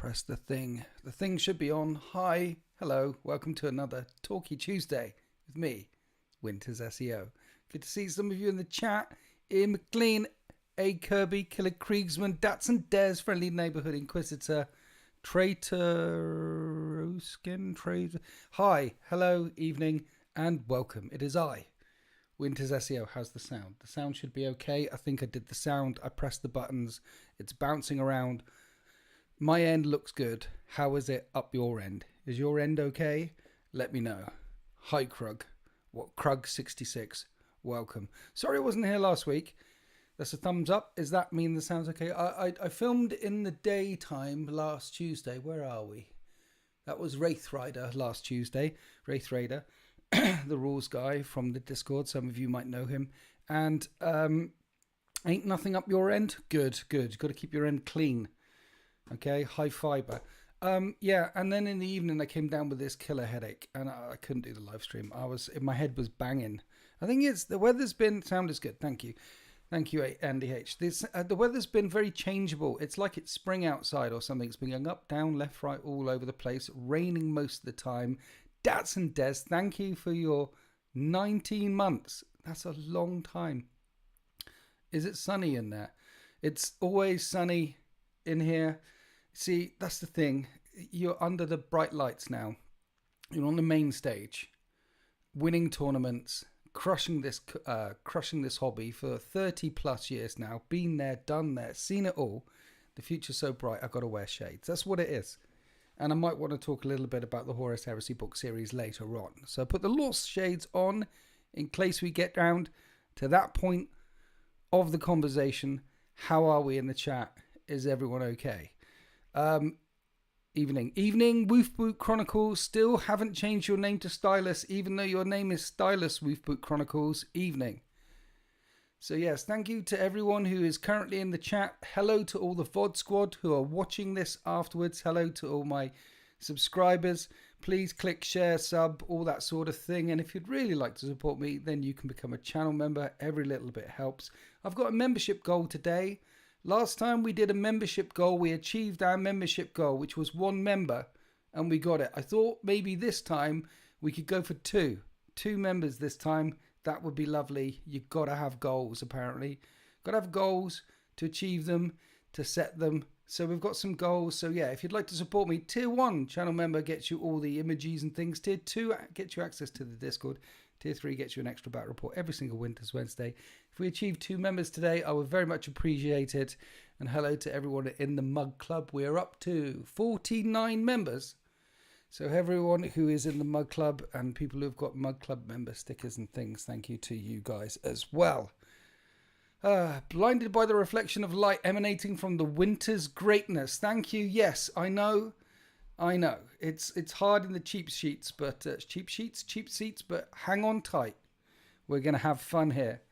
press the thing. The thing should be on. Hi, hello, welcome to another Talky Tuesday with me, Winters SEO. Good to see some of you in the chat. Ian McLean, A. Kirby, Killer Kriegsman, Datsun Des, Friendly Neighborhood Inquisitor, Traitor Skin Traitor. Hi, hello, evening, and welcome. It is I, Winters SEO. How's the sound? The sound should be okay. I think I did the sound. I pressed the buttons. It's bouncing around. My end looks good. How is it up your end? Is your end okay? Let me know. Hi, Krug. What, Krug66? Welcome. Sorry I wasn't here last week. That's a thumbs up. Does that mean the sound's okay? I filmed in the daytime last Tuesday. Where are we? That was Wraith Rider last Tuesday. Wraith Raider, the rules guy from the Discord. Some of you might know him. And ain't nothing up your end? Good, good. You've got to keep your end clean. Okay, high fiber. Yeah, and then in the evening I came down with this killer headache and I couldn't do the live stream. My head was banging. I think it's the weather's been, sound is good. Thank you, Andy H. The weather's been very changeable. It's like it's spring outside or something. It's been going up, down, left, right, all over the place. Raining most of the time. Datsun Des, thank you for your 19 months. That's a long time. Is it sunny in there? It's always sunny in here. See, that's the thing. You're under the bright lights now. You're on the main stage, winning tournaments, crushing this hobby for 30 plus years now. Been there, done that, seen it all. The future's so bright. I've got to wear shades. That's what it is. And I might want to talk a little bit about the Horus Heresy book series later on. So I put the lost shades on in case we get round to that point of the conversation. How are we in the chat? Is everyone okay? Evening, Woof Boot Chronicles. Still haven't changed your name to Stylus, even though your name is Stylus Woof Boot Chronicles. Evening. So yes, thank you to everyone who is currently in the chat. Hello to all the VOD squad who are watching this afterwards. Hello to all my subscribers. Please click share, sub, all that sort of thing. And if you'd really like to support me, then you can become a channel member. Every little bit helps. I've got a membership goal today. Last time we did a membership goal, we achieved our membership goal, which was 1 member, and we got it. I thought maybe this time we could go for 2 members this time. That would be lovely. You've got to have goals, apparently. Got to have goals to achieve them, to set them. So we've got some goals. So yeah, if you'd like to support me, Tier 1 channel member gets you all the emojis and things. Tier 2 gets you access to the Discord. Tier 3 gets you an extra battle report every single Winter's Wednesday. If we achieve 2 members today, I would very much appreciate it. And hello to everyone in the Mug Club. We are up to 49 members. So everyone who is in the Mug Club and people who've got Mug Club member stickers and things, thank you to you guys as well. Blinded by the reflection of light emanating from the winter's greatness. Thank you. Yes, I know. It's hard in the cheap seats, but cheap seats, but hang on tight. We're going to have fun here.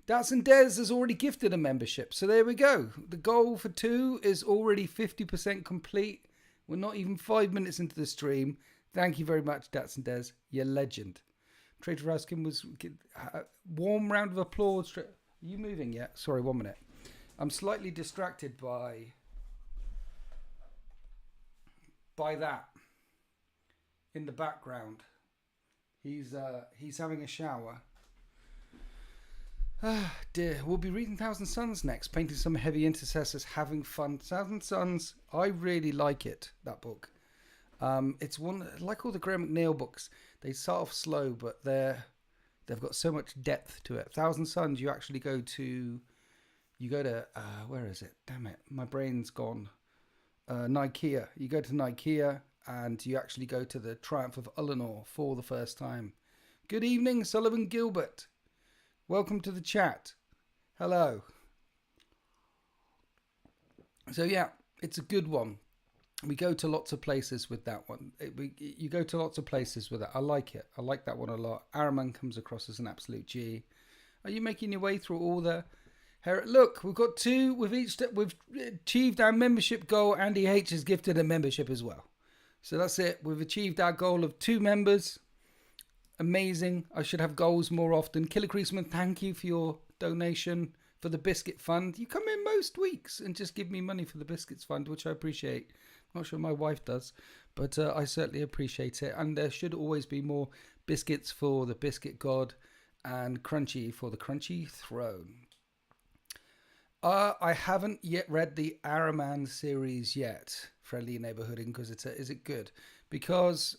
Datsun Des has already gifted a membership, so there we go. The goal for 2 is already 50% complete. We're not even 5 minutes into the stream. Thank you very much, Datsun Des. You're legend. Trader Raskin was warm round of applause. Are you moving yet? Sorry, 1 minute. I'm slightly distracted by that in the background. He's having a shower. Ah, dear. We'll be reading Thousand Suns next, painting some heavy intercessors, having fun. Thousand Suns, I really like it, that book. It's one, like all the Graham McNeil books, they start off slow, but they've got so much depth to it. Thousand Suns, you actually go to, where is it? Damn it, my brain's gone. Nikea. You go to Nikea and you actually go to the Triumph of Ullanor for the first time. Good evening, Sullivan Gilbert. Welcome to the chat. Hello. So yeah, it's a good one. We go to lots of places with that one. You go to lots of places with it. I like it. I like that one a lot. Araman comes across as an absolute G. Are you making your way through all the... Look, we've got 2. We've achieved our membership goal. Andy H has gifted a membership as well. So that's it. We've achieved our goal of 2 members. Amazing. I should have goals more often. Killer Creasman, thank you for your donation. for the Biscuit Fund. You come in most weeks and just give me money for the Biscuits Fund, which I appreciate. I'm not sure my wife does, but I certainly appreciate it. And there should always be more biscuits for the Biscuit God and Crunchy for the Crunchy Throne. I haven't yet read the Araman series yet, Friendly Neighborhooding, because is it good? Because,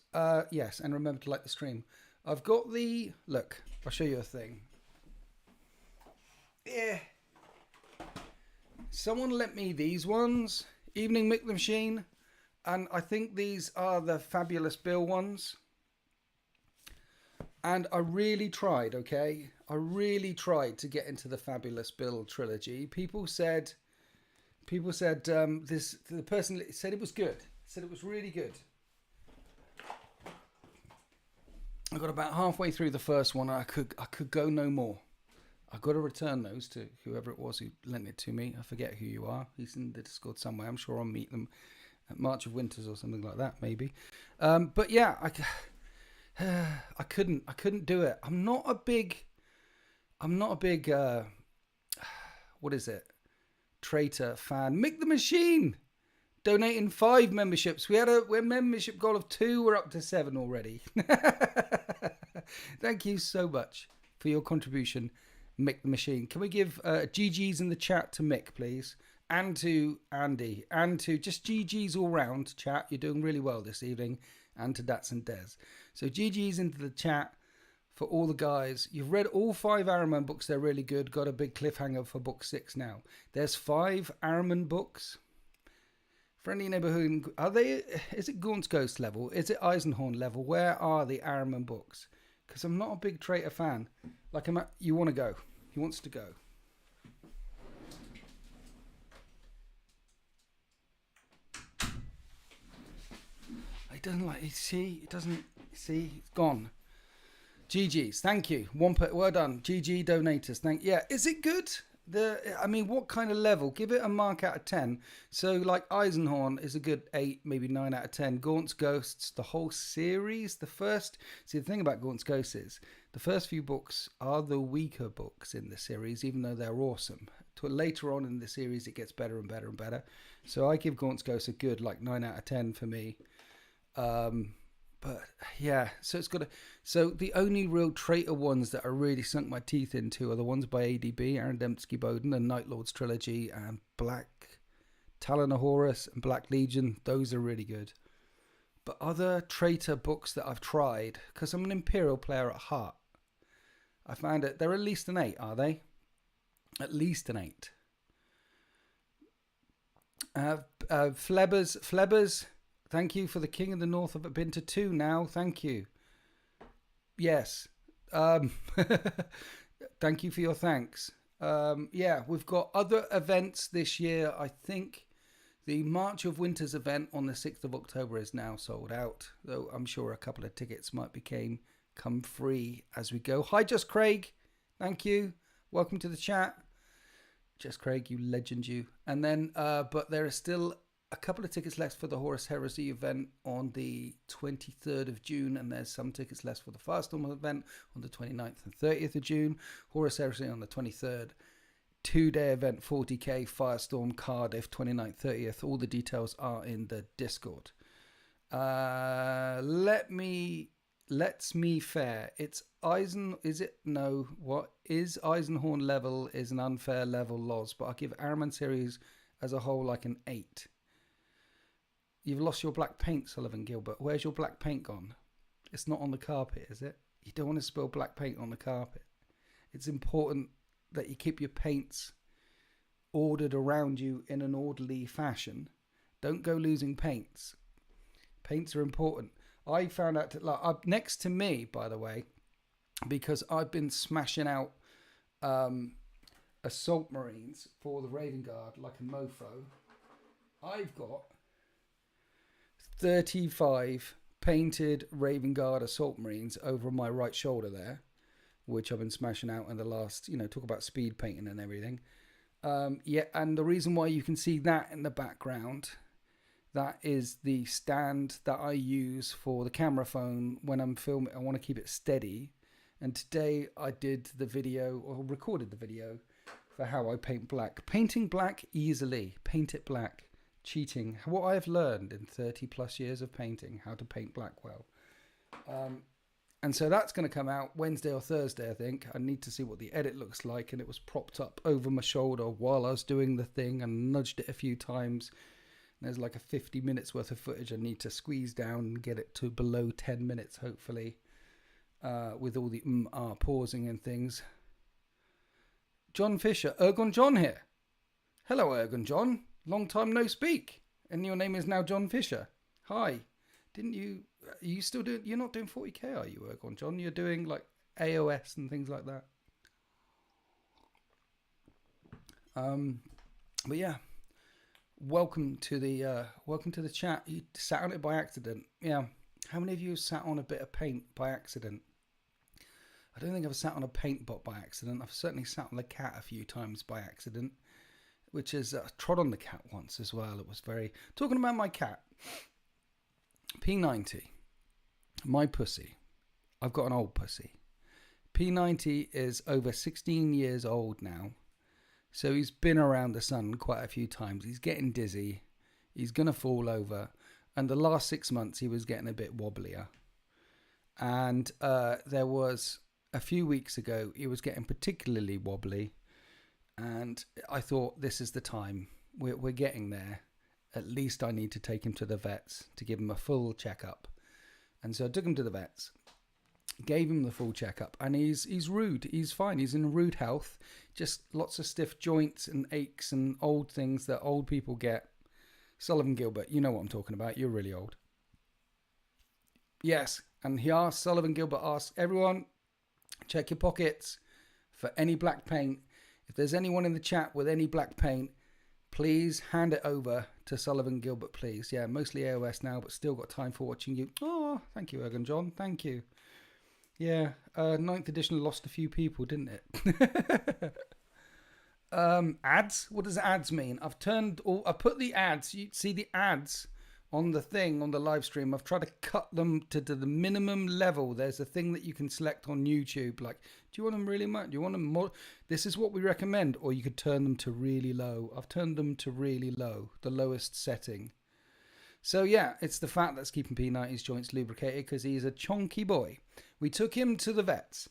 yes, and remember to like the stream. I've got the, look, I'll show you a thing. Yeah. Someone lent me these ones, Evening Mick the Machine, and I think these are the Fabulous Bill ones. And I really tried, okay? I really tried to get into the Fabulous Bill trilogy. People said the person said it was good. Said it was really good. I got about halfway through the first one and I could go no more. I've got to return those to whoever it was who lent it to me. I forget who you are. He's in the Discord somewhere. I'm sure I'll meet them at March of Winters or something like that, maybe. But yeah, I couldn't do it. I'm not a big what is it? Traitor fan. Mick the Machine donating 5 memberships. We're membership goal of 2. We're up to 7 already. Thank you so much for your contribution, Mick the Machine. Can we give GG's in the chat to Mick, please? And to Andy. And to just GG's all round, chat. You're doing really well this evening. And to Dats and Des. So GG's into the chat for all the guys. You've read all 5 Araman books. They're really good. Got a big cliffhanger for book 6 now. There's 5 Araman books. Friendly Neighborhood. Are they? Is it Gaunt's Ghost level? Is it Eisenhorn level? Where are the Araman books? Because I'm not a big Traitor fan. Like, you want to go. He wants to go. He doesn't like. He doesn't see. It's gone. GG's. Thank you. Well done. GG donators. Yeah. Is it good? I mean, what kind of level? Give it a mark out of 10. So, like, Eisenhorn is a good 8, maybe 9 out of 10. Gaunt's Ghosts, the whole series, the thing about Gaunt's Ghosts is the first few books are the weaker books in the series, even though they're awesome. Later on in the series, it gets better and better and better. So I give Gaunt's Ghosts a good, like, 9 out of 10 for me. But yeah, so the only real Traitor ones that I really sunk my teeth into are the ones by ADB, Aaron Dembski Bowden, and Night Lords trilogy, and Black Talon of Horus and Black Legion. Those are really good. But other Traitor books that I've tried, because I'm an Imperial player at heart, I found it. They're at least an 8, are they? At least an 8. Flebbers. Thank you for the King of the North. I've been to 2 now. Thank you. Yes. Thank you for your thanks. Yeah, we've got other events this year. I think the March of Winters event on the 6th of October is now sold out, though I'm sure a couple of tickets might come free as we go. Hi, Just Craig. Thank you. Welcome to the chat. Just Craig, you legend, you. And then, but there are still a couple of tickets left for the Horus Heresy event on the 23rd of June, and there's some tickets left for the Firestorm event on the 29th and 30th of June. Horus Heresy on the 23rd. 2-day event, 40k, Firestorm, Cardiff, 29th, 30th. All the details are in the Discord. Let's me fair. It's what is Eisenhorn level is an unfair level loss, but I'll give Araman series as a whole like an 8. You've lost your black paint, Sullivan Gilbert. Where's your black paint gone? It's not on the carpet, is it? You don't want to spill black paint on the carpet. It's important that you keep your paints ordered around you in an orderly fashion. Don't go losing paints. Paints are important. I found out up next to me, by the way, because I've been smashing out assault marines for the Raven Guard like a mofo. I've got 35 painted Raven Guard assault marines over my right shoulder there, which I've been smashing out in the last, talk about speed painting and everything. Yeah, and the reason why you can see that in the background, that is the stand that I use for the camera phone when I'm filming. I want to keep it steady. And today I did the video, or recorded the video, for for how I paint black. Painting black easily. Paint it black. Cheating. What I've learned in 30 plus years of painting, how to paint black well. And so that's going to come out Wednesday or Thursday, I think. I need to see what the edit looks like. And it was propped up over my shoulder while I was doing the thing and nudged it a few times. And there's like a 50 minutes worth of footage I need to squeeze down and get it to below 10 minutes, hopefully, with all the pausing and things. John Fisher, Ergon John here. Hello, Ergon John. Long time no speak. And your name is now John Fisher. Hi. Didn't you... Are you still doing... You're not doing 40k, are you, Ergon John? You're doing, like, AOS and things like that. But yeah. Welcome to the chat. You sat on it by accident. Yeah. How many of you have sat on a bit of paint by accident? I don't think I've sat on a paint pot by accident. I've certainly sat on the cat a few times by accident, which is trod on the cat once as well. It was very... Talking about my cat, P90, my pussy. I've got an old pussy. P90 is over 16 years old now, so he's been around the sun quite a few times. He's getting dizzy. He's going to fall over. And the last 6 months, he was getting a bit wobblier. And there was... A few weeks ago, he was getting particularly wobbly, and I thought, this is the time. We're getting there. At least I need to take him to the vets to give him a full checkup. And so I took him to the vets, gave him the full checkup, and he's rude. He's fine. He's in rude health. Just lots of stiff joints and aches and old things that old people get. Sullivan Gilbert, you know what I'm talking about. You're really old. Yes, and Sullivan Gilbert asked everyone, check your pockets for any black paint. If there's anyone in the chat with any black paint, please hand it over to Sullivan Gilbert, please. Yeah, mostly AOS now, but still got time for watching you. Oh, thank you, Ergon John. Thank you. Yeah, 9th edition lost a few people, didn't it? Ads? What does ads mean? I put the ads. You see the ads on the thing, on the live stream. I've tried to cut them to the minimum level. There's a thing that you can select on YouTube. Like, do you want them really much? Do you want them more? This is what we recommend. Or you could turn them to really low. I've turned them to really low, the lowest setting. So yeah, it's the fat that's keeping P90's joints lubricated because he's a chonky boy. We took him to the vets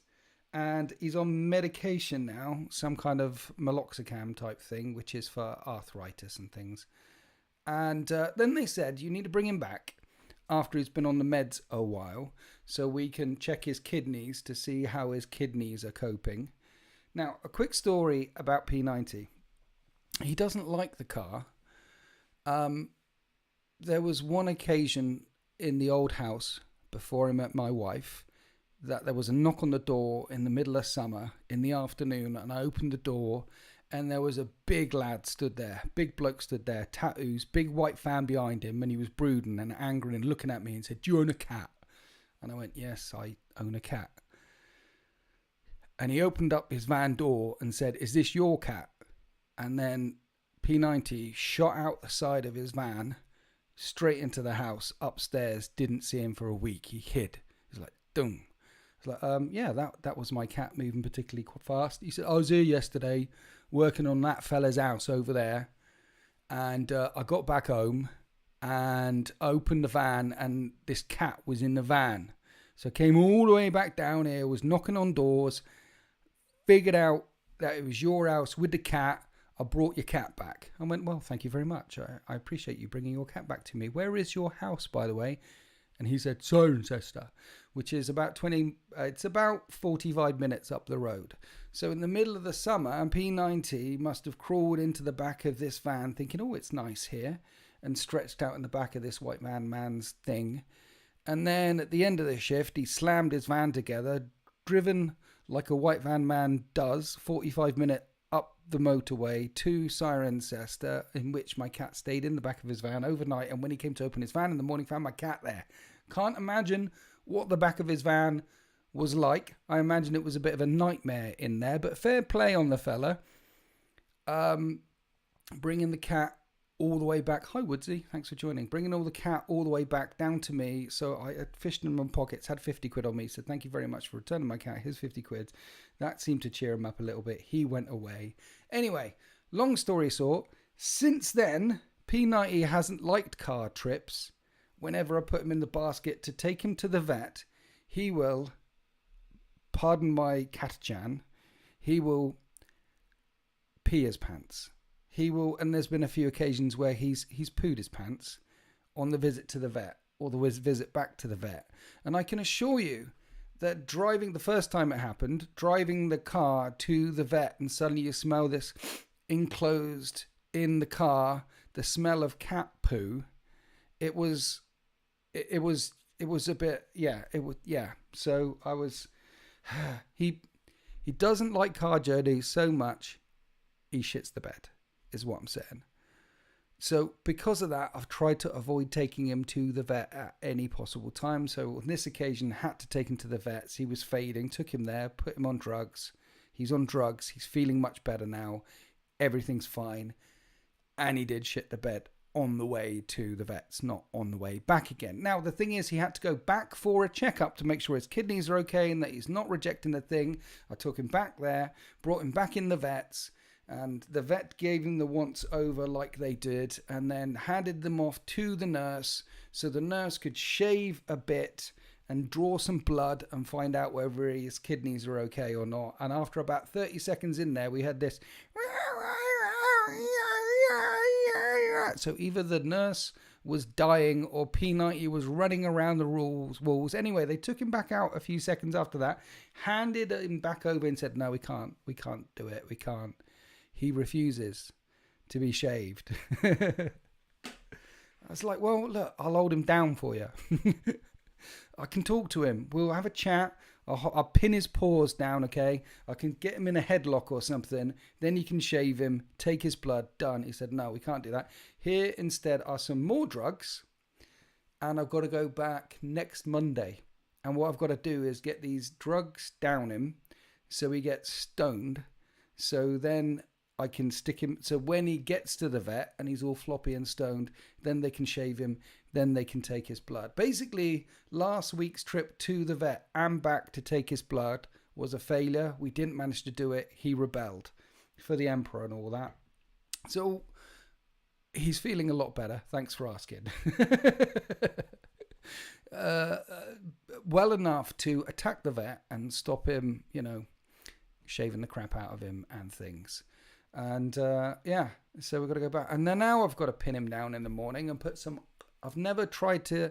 and he's on medication now, some kind of meloxicam type thing, which is for arthritis and things. And then they said, you need to bring him back after he's been on the meds a while so we can check his kidneys to see how his kidneys are coping. Now, a quick story about P90. He doesn't like the car. There was one occasion in the old house before I met my wife that there was a knock on the door in the middle of summer in the afternoon, and I opened the door and there was a big lad stood there, big bloke stood there, tattoos, big white fan behind him, and he was brooding and angry and looking at me and said, "Do you own a cat?" And I went, "Yes, I own a cat." And he opened up his van door and said, "Is this your cat?" And then P90 shot out the side of his van straight into the house upstairs. Didn't see him for a week. He hid. He was like, "Doom." I was like, "Yeah, that was my cat moving particularly quite fast." He said, "I was here yesterday working on that fella's house over there, and I got back home and opened the van and this cat was in the van. So I came all the way back down here, was knocking on doors, figured out that it was your house with the cat. I brought your cat back." I went, "Well, thank you very much. I appreciate you bringing your cat back to me. Where is your house, by the way?" And he said, "Cirencester," which is about 45 minutes up the road. So in the middle of the summer, and P90 must have crawled into the back of this van thinking, "Oh, it's nice here," and stretched out in the back of this white man's thing. And then at the end of the shift, he slammed his van together, driven like a white van man does, 45-minute up the motorway to Cirencester, in which my cat stayed in the back of his van overnight. And when he came to open his van in the morning, found my cat there. Can't imagine what the back of his van was like. I imagine it was a bit of a nightmare in there, but fair play on the fella. Bringing the cat all the way back. Hi, Woodsy. Thanks for joining. Bringing all the cat all the way back down to me. So I had fished in my pockets, had 50 quid on me. Said, thank you very much for returning my cat. Here's 50 quid. That seemed to cheer him up a little bit. He went away. Anyway, long story short, since then, P90 hasn't liked car trips. Whenever I put him in the basket to take him to the vet, he will, pardon my catachan, he will pee his pants. He will, and there's been a few occasions where he's pooed his pants on the visit to the vet or the visit back to the vet. And I can assure you that the first time it happened, driving the car to the vet and suddenly you smell this enclosed in the car, the smell of cat poo, it was a bit, yeah. So I was, he doesn't like car journeys so much, he shits the bed, is what I'm saying. So because of that, I've tried to avoid taking him to the vet at any possible time. So on this occasion, had to take him to the vets. He was fading, took him there, put him on drugs. He's on drugs. He's feeling much better now. Everything's fine. And he did shit the bed on the way to the vets, not on the way back again. Now, the thing is, he had to go back for a checkup to make sure his kidneys are okay and that he's not rejecting the thing. I took him back there, brought him back in the vets, and the vet gave him the once over like they did, and then handed them off to the nurse so the nurse could shave a bit and draw some blood and find out whether his kidneys are okay or not. And after about 30 seconds in there, we had this. So either the nurse was dying or P90 was running around the walls. Anyway, they took him back out a few seconds after that, handed him back over and said, no, we can't do it. We can't. He refuses to be shaved. I was like, well, look, I'll hold him down for you. I can talk to him. We'll have a chat. I'll pin his paws down, okay? I can get him in a headlock or something. Then you can shave him, take his blood, done. He said, no, we can't do that. Here instead are some more drugs. And I've got to go back next Monday. And what I've got to do is get these drugs down him so he gets stoned. So then I can stick him. So when he gets to the vet and he's all floppy and stoned, then they can shave him. Then they can take his blood. Basically, last week's trip to the vet and back to take his blood was a failure. We didn't manage to do it. He rebelled for the Emperor and all that. So he's feeling a lot better. Thanks for asking. Well enough to attack the vet and stop him, shaving the crap out of him and things. And so we've got to go back. And then now I've got to pin him down in the morning and put some... I've never tried to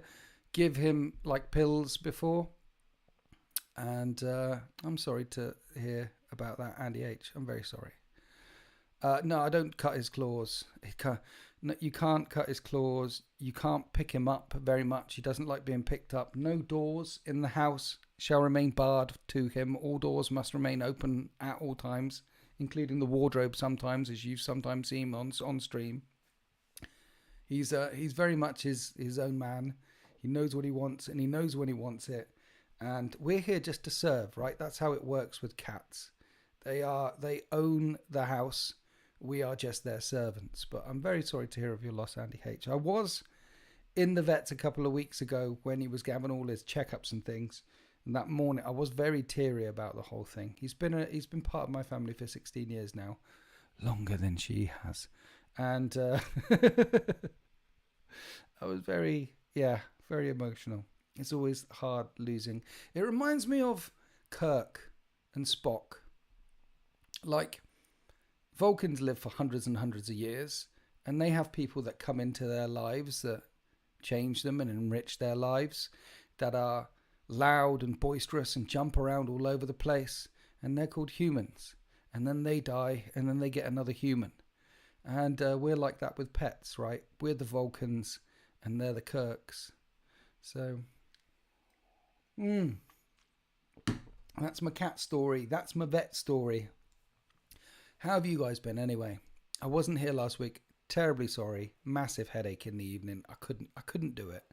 give him like pills before. And I'm sorry to hear about that, Andy H. I'm very sorry. No, I don't cut his claws. You can't cut his claws. You can't pick him up very much. He doesn't like being picked up. No doors in the house shall remain barred to him. All doors must remain open at all times, including the wardrobe sometimes, as you've sometimes seen on stream. He's very much his own man. He knows what he wants and he knows when he wants it. And we're here just to serve, right? That's how it works with cats. They own the house. We are just their servants. But I'm very sorry to hear of your loss, Andy H. I was in the vets a couple of weeks ago when he was having all his checkups and things. And that morning I was very teary about the whole thing. He's been part of my family for 16 years now. Longer than she has. And I was very emotional. It's always hard losing. It reminds me of Kirk and Spock. Like, Vulcans live for hundreds and hundreds of years, and they have people that come into their lives that change them and enrich their lives, that are loud and boisterous and jump around all over the place, and they're called humans. And then they die, and then they get another human. And we're like that with pets, right? We're the Vulcans and they're the Kirks. So, that's my cat story. That's my vet story. How have you guys been anyway? I wasn't here last week. Terribly sorry. Massive headache in the evening. I couldn't do it.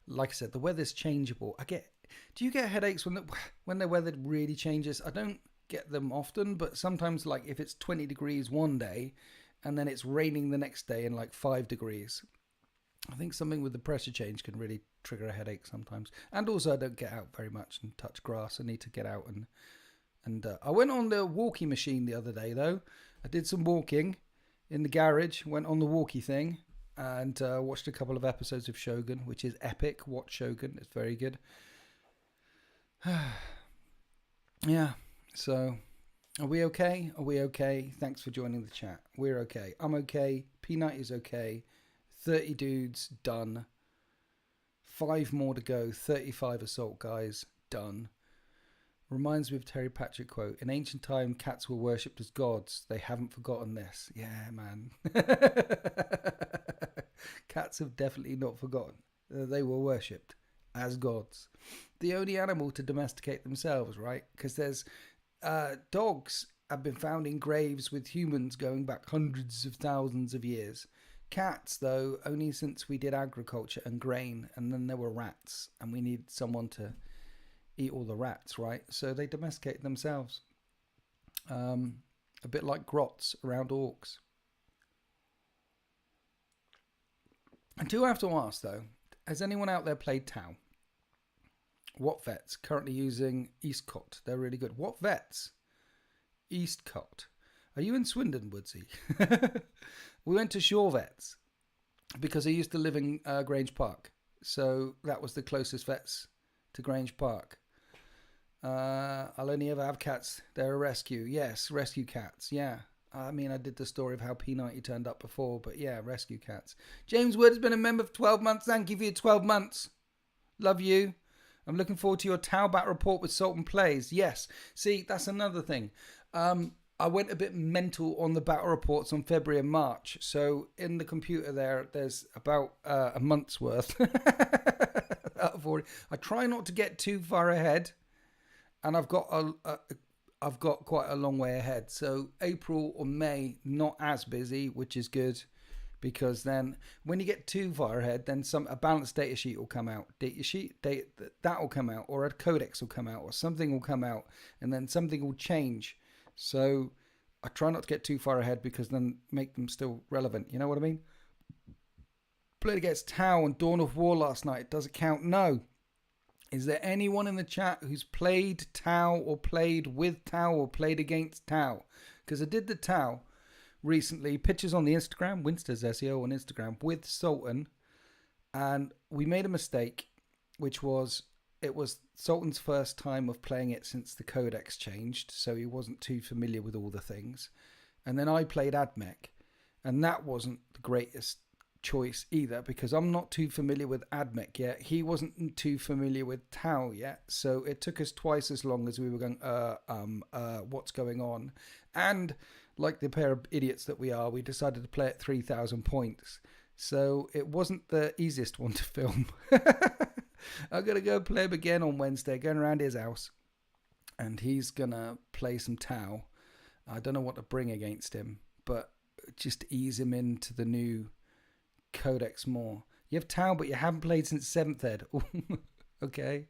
Like I said, the weather's changeable. Do you get headaches when the weather really changes? I don't get them often, but sometimes, like if it's 20 degrees one day and then it's raining the next day in like 5 degrees. I think something with the pressure change can really trigger a headache sometimes. And also I don't get out very much and touch grass. I need to get out and I went on the walkie machine the other day though. I did some walking in the garage, went on the walkie thing, and watched a couple of episodes of Shogun, which is epic. Watch Shogun, it's very good. Yeah, so are we okay? Are we okay? Thanks for joining the chat. We're okay. I'm okay. Peanut is okay. 30 dudes, done. 5 more to go. 35 assault guys, done. Reminds me of Terry Pratchett quote. In ancient time, cats were worshipped as gods. They haven't forgotten this. Yeah, man. Cats have definitely not forgotten. They were worshipped as gods. The only animal to domesticate themselves, right? Because there's dogs have been found in graves with humans going back hundreds of thousands of years. Cats, though, only since we did agriculture and grain, and then there were rats, and we need someone to eat all the rats, right? So they domesticated themselves. A bit like grots around orcs. I do have to ask, though, has anyone out there played Tau? What vets? Currently using Eastcott. They're really good. What vets? Eastcott. Are you in Swindon, Woodsy? We went to Shore Vets because I used to live in Grange Park. So that was the closest vets to Grange Park. I'll only ever have cats. They're a rescue. Yes, rescue cats. Yeah. I mean, I did the story of how P90 turned up before, but yeah, rescue cats. James Wood has been a member for 12 months. Thank you for your 12 months. Love you. I'm looking forward to your Taubat report with Sultan Plays. Yes. See, that's another thing. I went a bit mental on the battle reports on February and March. So in the computer there's about a month's worth. I try not to get too far ahead. And I've got quite a long way ahead. So April or May, not as busy, which is good. Because then when you get too far ahead, then a balanced data sheet will come out. That will come out, or a codex will come out, or something will come out, and then something will change. So I try not to get too far ahead because then make them still relevant. You know what I mean? Played against Tau and Dawn of War last night. Does it count? No. Is there anyone in the chat who's played Tau or played with Tau or played against Tau? Because I did the Tau recently, pictures on the Instagram, Winster's SEO on Instagram, with Sultan, and we made a mistake, which was, it was Sultan's first time of playing it since the codex changed, so he wasn't too familiar with all the things. And then I played Admech, and that wasn't the greatest choice either, because I'm not too familiar with Admech yet. He wasn't too familiar with Tau yet, so it took us twice as long as we were going, what's going on? And like the pair of idiots that we are, we decided to play at 3,000 points. So it wasn't the easiest one to film. I'm going to go play him again on Wednesday, going around his house. And he's going to play some Tau. I don't know what to bring against him, but just ease him into the new codex more. You have Tau, but you haven't played since 7th ed. Okay.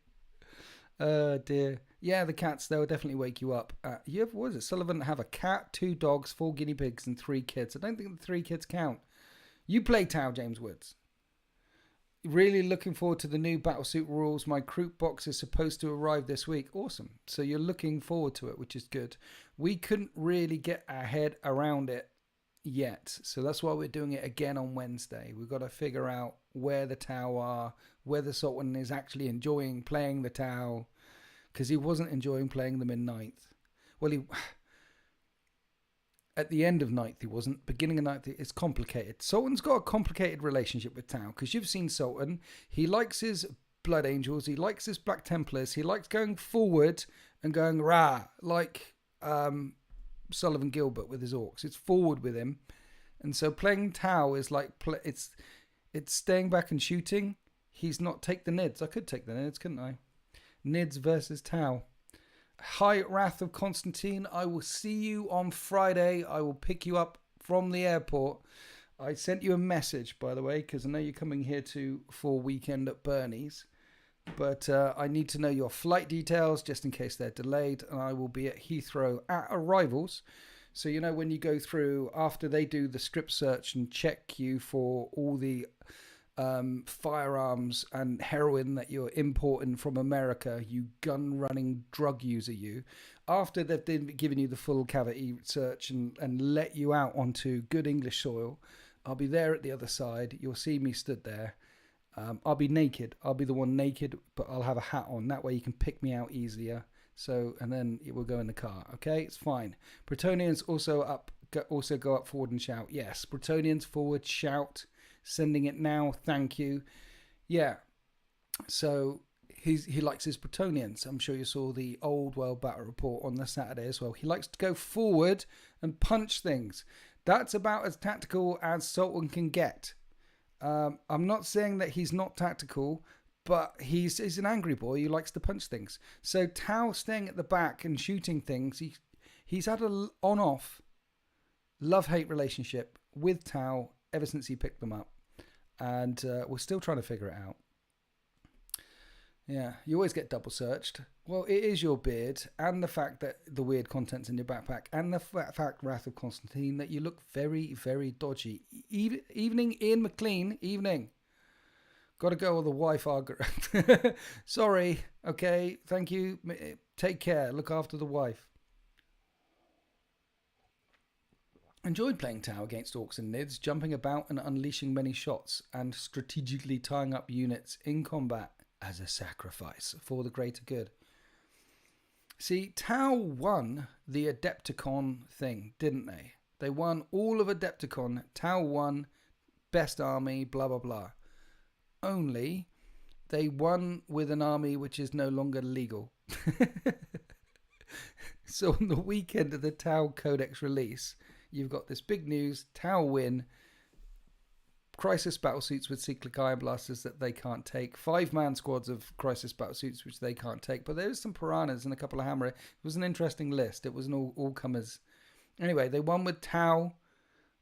Dear. Yeah, the cats, they'll definitely wake you up. You have, what is it? Sullivan have a cat, 2 dogs, 4 guinea pigs, and 3 kids. I don't think the 3 kids count. You play Tau, James Woods. Really looking forward to the new Battlesuit rules. My Kroot box is supposed to arrive this week. Awesome. So you're looking forward to it, which is good. We couldn't really get our head around it yet. So that's why we're doing it again on Wednesday. We've got to figure out where the Tau are, whether Sultan is actually enjoying playing the Tau, because he wasn't enjoying playing them in 9th. Well, at the end of 9th he wasn't. Beginning of 9th, it's complicated. Sultan's got a complicated relationship with Tau, because you've seen Sultan. He likes his Blood Angels. He likes his Black Templars. He likes going forward and going rah, like Sullivan Gilbert with his Orcs. It's forward with him. And so playing Tau is like, it's staying back and shooting. He's not take the Nids. I could take the Nids, couldn't I? Nids versus Tau. Hi, Wrath of Constantine. I will see you on Friday. I will pick you up from the airport. I sent you a message, by the way, because I know you're coming here for weekend at Bernie's. But I need to know your flight details just in case they're delayed. And I will be at Heathrow at arrivals So, you know, when you go through, after they do the strip search and check you for all the firearms and heroin that you're importing from America, you gun-running drug user, you. After they've been giving you the full cavity search and let you out onto good English soil, I'll be there at the other side. You'll see me stood there. I'll be naked. I'll be the one naked, but I'll have a hat on. That way you can pick me out easier. So, and then it will go in the car. Okay, it's fine. Bretonians also go up forward and shout. Yes, Bretonians forward, shout. Sending it now. Thank you. Yeah. So he likes his Bretonians. I'm sure you saw the Old World Battle Report on the Saturday as well. He likes to go forward and punch things. That's about as tactical as Sultan can get. I'm not saying that he's not tactical, but he's an angry boy who likes to punch things. So Tau staying at the back and shooting things, he's had a on-off love-hate relationship with Tau ever since he picked them up. And we're still trying to figure it out. Yeah, you always get double searched. Well, it is your beard and the fact that the weird content's in your backpack and the fact, Wrath of Constantine, that you look very, very dodgy. Evening, Ian McLean, evening. Got to go or the wife argue. Sorry, okay, thank you. Take care, look after the wife. Enjoyed playing Tau against Orcs and Nids, jumping about and unleashing many shots and strategically tying up units in combat as a sacrifice for the greater good. See, Tau won the Adepticon thing, didn't they? They won all of Adepticon. Tau won best army, blah, blah, blah. Only they won with an army which is no longer legal. So on the weekend of the Tau Codex release, you've got this big news, Tau win, Crisis battlesuits with cyclic iron blasters that they can't take, 5-man squads of Crisis battlesuits which they can't take, but there's some piranhas and a couple of hammer. It was an interesting list. It was an all-comers. Anyway, they won with Tau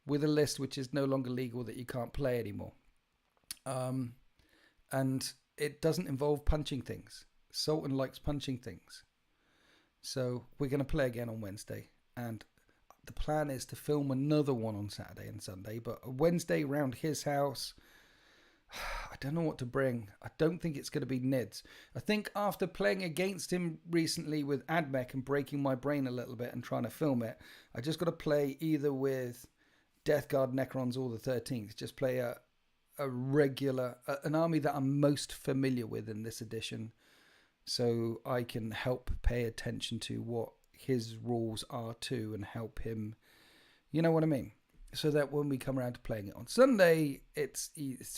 with a list which is no longer legal that you can't play anymore. And it doesn't involve punching things. Sultan likes punching things. So we're going to play again on Wednesday, and the plan is to film another one on Saturday and Sunday, but a Wednesday round his house, I don't know what to bring. I don't think it's going to be Nids. I think after playing against him recently with Admech and breaking my brain a little bit and trying to film it, I just got to play either with Death Guard Necrons or the 13th. Just play a regular, an army that I'm most familiar with in this edition, so I can help pay attention to what his rules are too and help him, you know what I mean, so that when we come around to playing it on Sunday, it's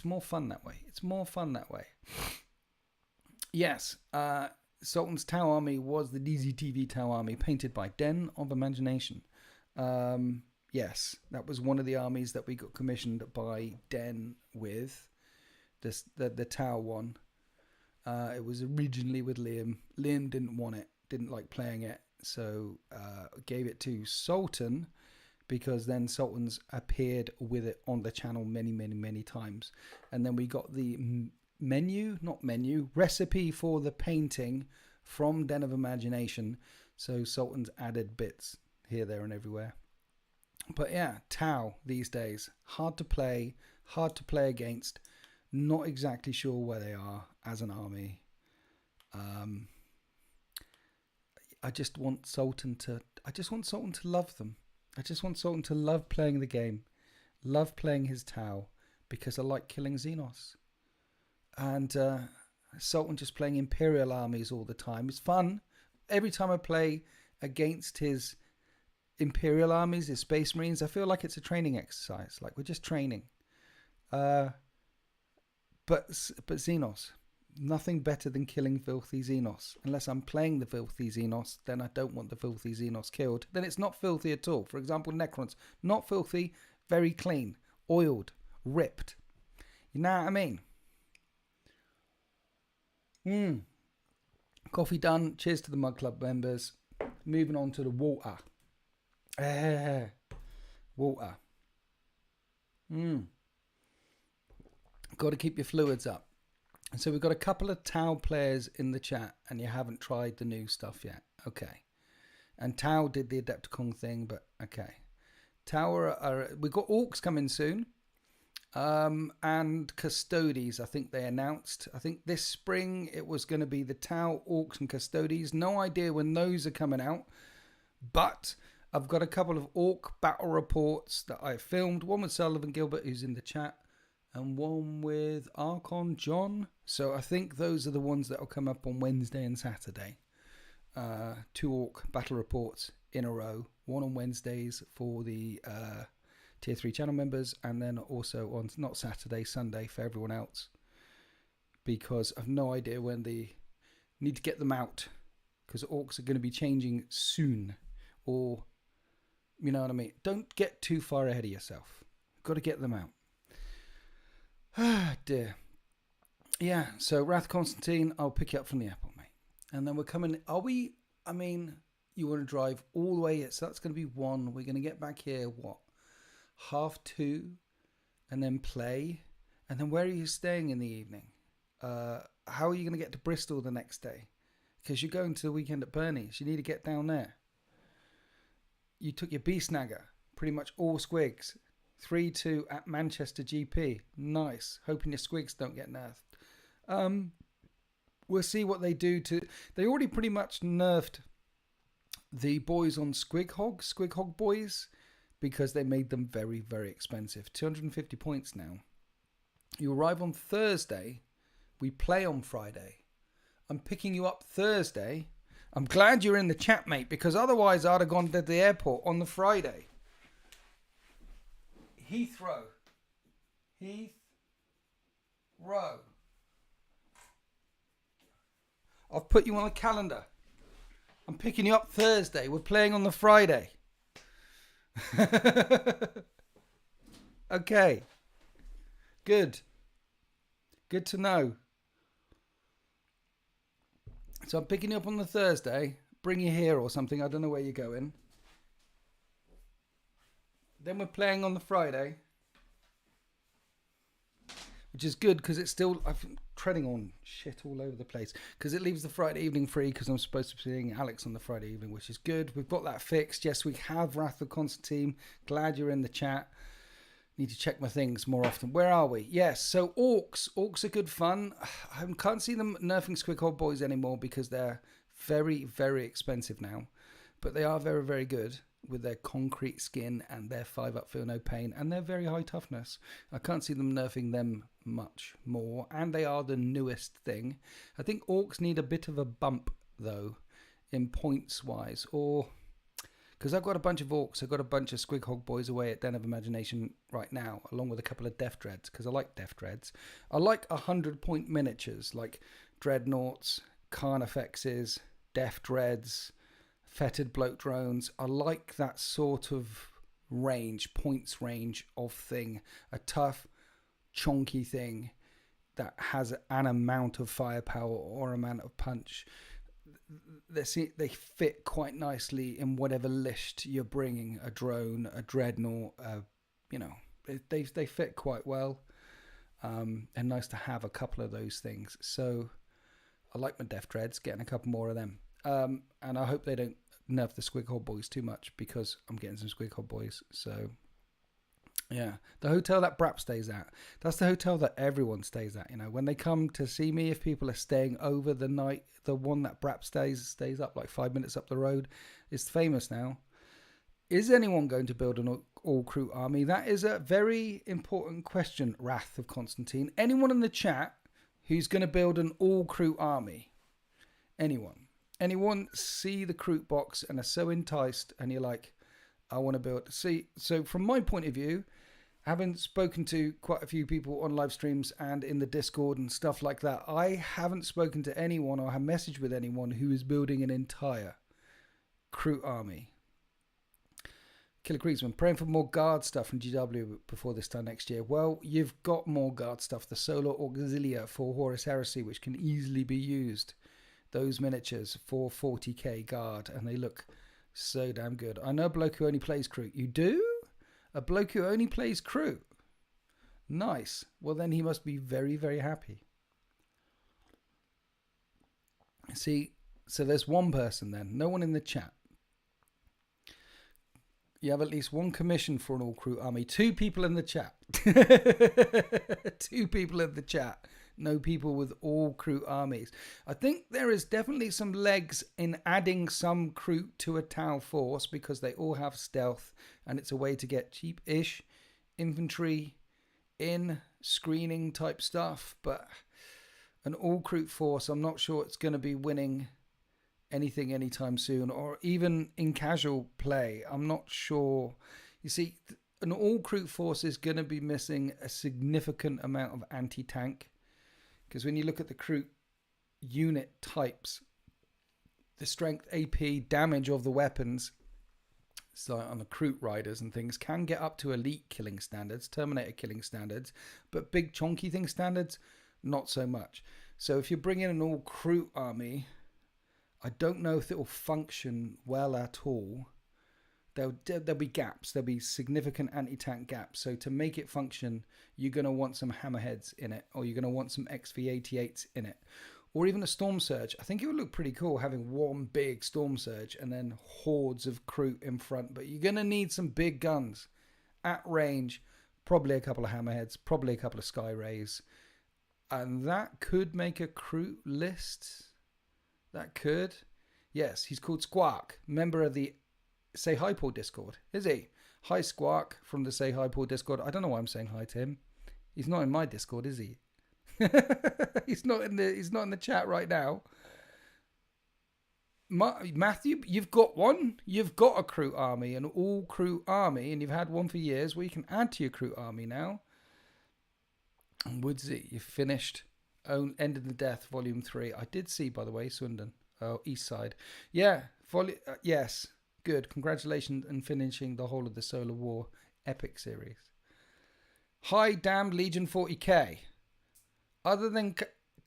more fun that way. It's more fun that way. Yes, Sultan's Tau army was the DZTV Tau army painted by Den of Imagination. Yes, that was one of the armies that we got commissioned by Den with, the Tau one. It was originally with Liam. Liam didn't want it, didn't like playing it. So gave it to Sultan, because then Sultan's appeared with it on the channel many times. And then we got the recipe for the painting from Den of Imagination. So Sultan's added bits here, there and everywhere. But yeah, Tau these days, hard to play against. Not exactly sure where they are as an army. I just want Sultan to love them. I just want Sultan to love playing the game, love playing his Tau, because I like killing Xenos. And Sultan just playing Imperial armies all the time. It's fun. Every time I play against his Imperial armies, his Space Marines, I feel like it's a training exercise. Like we're just training. But Xenos. Nothing better than killing filthy Xenos. Unless I'm playing the filthy Xenos, then I don't want the filthy Xenos killed. Then it's not filthy at all. For example, Necrons. Not filthy, very clean. Oiled. Ripped. You know what I mean? Coffee done. Cheers to the Mug Club members. Moving on to the water. Water. Got to keep your fluids up. And so we've got a couple of Tau players in the chat, and you haven't tried the new stuff yet. Okay. And Tau did the Adepticon thing, but okay. We've got Orcs coming soon. And Custodes, I think they announced. I think this spring it was going to be the Tau, Orcs, and Custodes. No idea when those are coming out. But I've got a couple of Orc battle reports that I filmed. One with Sullivan Gilbert, who's in the chat, and one with Archon John. So I think those are the ones that will come up on Wednesday and Saturday. 2 Orc battle reports in a row. One on Wednesdays for the Tier 3 channel members, and then also on not Saturday, Sunday for everyone else. Because I've no idea when need to get them out. Because Orcs are going to be changing soon. Or, you know what I mean? Don't get too far ahead of yourself. Got to get them out. Ah, dear. Yeah, so Wrath Constantine, I'll pick you up from the airport, mate. And then we're coming. You want to drive all the way, so that's going to be 1. We're going to get back here, 2:30, and then play. And then where are you staying in the evening? How are you going to get to Bristol the next day? Because you're going to the weekend at Bernie's. You need to get down there. You took your B-snagger, pretty much all squigs. 3-2 at Manchester GP. Nice. Hoping your squigs don't get nerfed. We'll see what they do to... They already pretty much nerfed the boys on Squig Hog boys, because they made them very, very expensive. 250 points now. You arrive on Thursday. We play on Friday. I'm picking you up Thursday. I'm glad you're in the chat, mate, because otherwise I'd have gone to the airport on the Friday. Heathrow. I've put you on the calendar. I'm picking you up Thursday. We're playing on the Friday. Okay. Good to know. So I'm picking you up on the Thursday. Bring you here or something. I don't know where you're going. Then we're playing on the Friday. Which is good because it's still... I'm treading on shit all over the place. Because it leaves the Friday evening free because I'm supposed to be seeing Alex on the Friday evening, which is good. We've got that fixed. Yes, we have Wrath of Constantine. Glad you're in the chat. Need to check my things more often. Where are we? Yes, so Orcs. Orcs are good fun. I can't see them nerfing Squig Hog Boys anymore because they're very, very expensive now. But they are very, very good with their concrete skin and their 5-up feel no pain and their very high toughness. I can't see them nerfing them much more. And they are the newest thing. I think Orcs need a bit of a bump, though, in points-wise. Or... because I've got a bunch of Orcs, I've got a bunch of Squig Hog Boys away at Den of Imagination right now, along with a couple of Death Dreads, because I like Death Dreads. I like 100-point miniatures, like Dreadnoughts, Carnifexes, Death Dreads, Fetid Bloat Drones. I like that sort of range, points range of thing. A tough, chonky thing that has an amount of firepower or amount of punch. They fit quite nicely in whatever list you're bringing. A drone, a dreadnought, they fit quite well, and nice to have a couple of those things. So I like my Death Dreads, getting a couple more of them, and I hope they don't nerf the Squig Hog Boys too much because I'm getting some Squig Hog Boys. So yeah, the hotel that Brap stays at, that's the hotel that everyone stays at. You know, when they come to see me, if people are staying over the night, the one that Brap stays up like 5 minutes up the road is famous now. Is anyone going to build an all-crew army? That is a very important question, Wrath of Constantine. Anyone in the chat who's going to build an all-crew army? Anyone? Anyone see the Crew box and are so enticed and you're like, I want to build... See, so from my point of view, having spoken to quite a few people on live streams and in the Discord and stuff like that, I haven't spoken to anyone or have messaged with anyone who is building an entire crew army. Killer Creeksman, praying for more guard stuff from GW before this time next year. Well, you've got more guard stuff. The Solar Auxilia for Horus Heresy, which can easily be used. Those miniatures for 40k guard, and they look so damn good. I know a bloke who only plays crew. You do? A bloke who only plays crew? Nice. Well, then he must be very, very happy. See, so there's one person then. No one in the chat. You have at least one commission for an all-crew army. 2 people in the chat. 2 people in the chat. No people with all-crew armies. I think there is definitely some legs in adding some crew to a Tau force because they all have stealth and it's a way to get cheap-ish infantry in screening type stuff. But an all-crew force, I'm not sure it's going to be winning anything anytime soon, or even in casual play. I'm not sure. You see, an all-crew force is going to be missing a significant amount of anti-tank, because when you look at the crew unit types, the strength, AP, damage of the weapons, so on the crew riders and things, can get up to elite killing standards, Terminator killing standards, but big chonky thing standards, not so much. So if you bring in an all-crew army, I don't know if it will function well at all. There'll be gaps. There'll be significant anti-tank gaps. So to make it function, you're going to want some hammerheads in it, or you're going to want some XV88s in it, or even a storm surge. I think it would look pretty cool having one big storm surge and then hordes of crew in front. But you're going to need some big guns at range, probably a couple of hammerheads, probably a couple of sky rays, and that could make a crew list. That could. Yes, he's called Squawk, member of the Say Hi Paul Discord. Is he? Hi Squawk from the Say Hi Paul Discord. I don't know why I'm saying hi to him. He's not in my Discord, is he? He's not in the chat right now. Matthew, you've got one. You've got a crew army, an all crew army, and you've had one for years. Well, you can add to your crew army now. And Woodsy, you've finished End of the Death, Volume 3. I did see, by the way, Swindon. Oh, East Side. Yeah, yes. Good. Congratulations on finishing the whole of the Solar War epic series. Hi, damned Legion 40k. Other than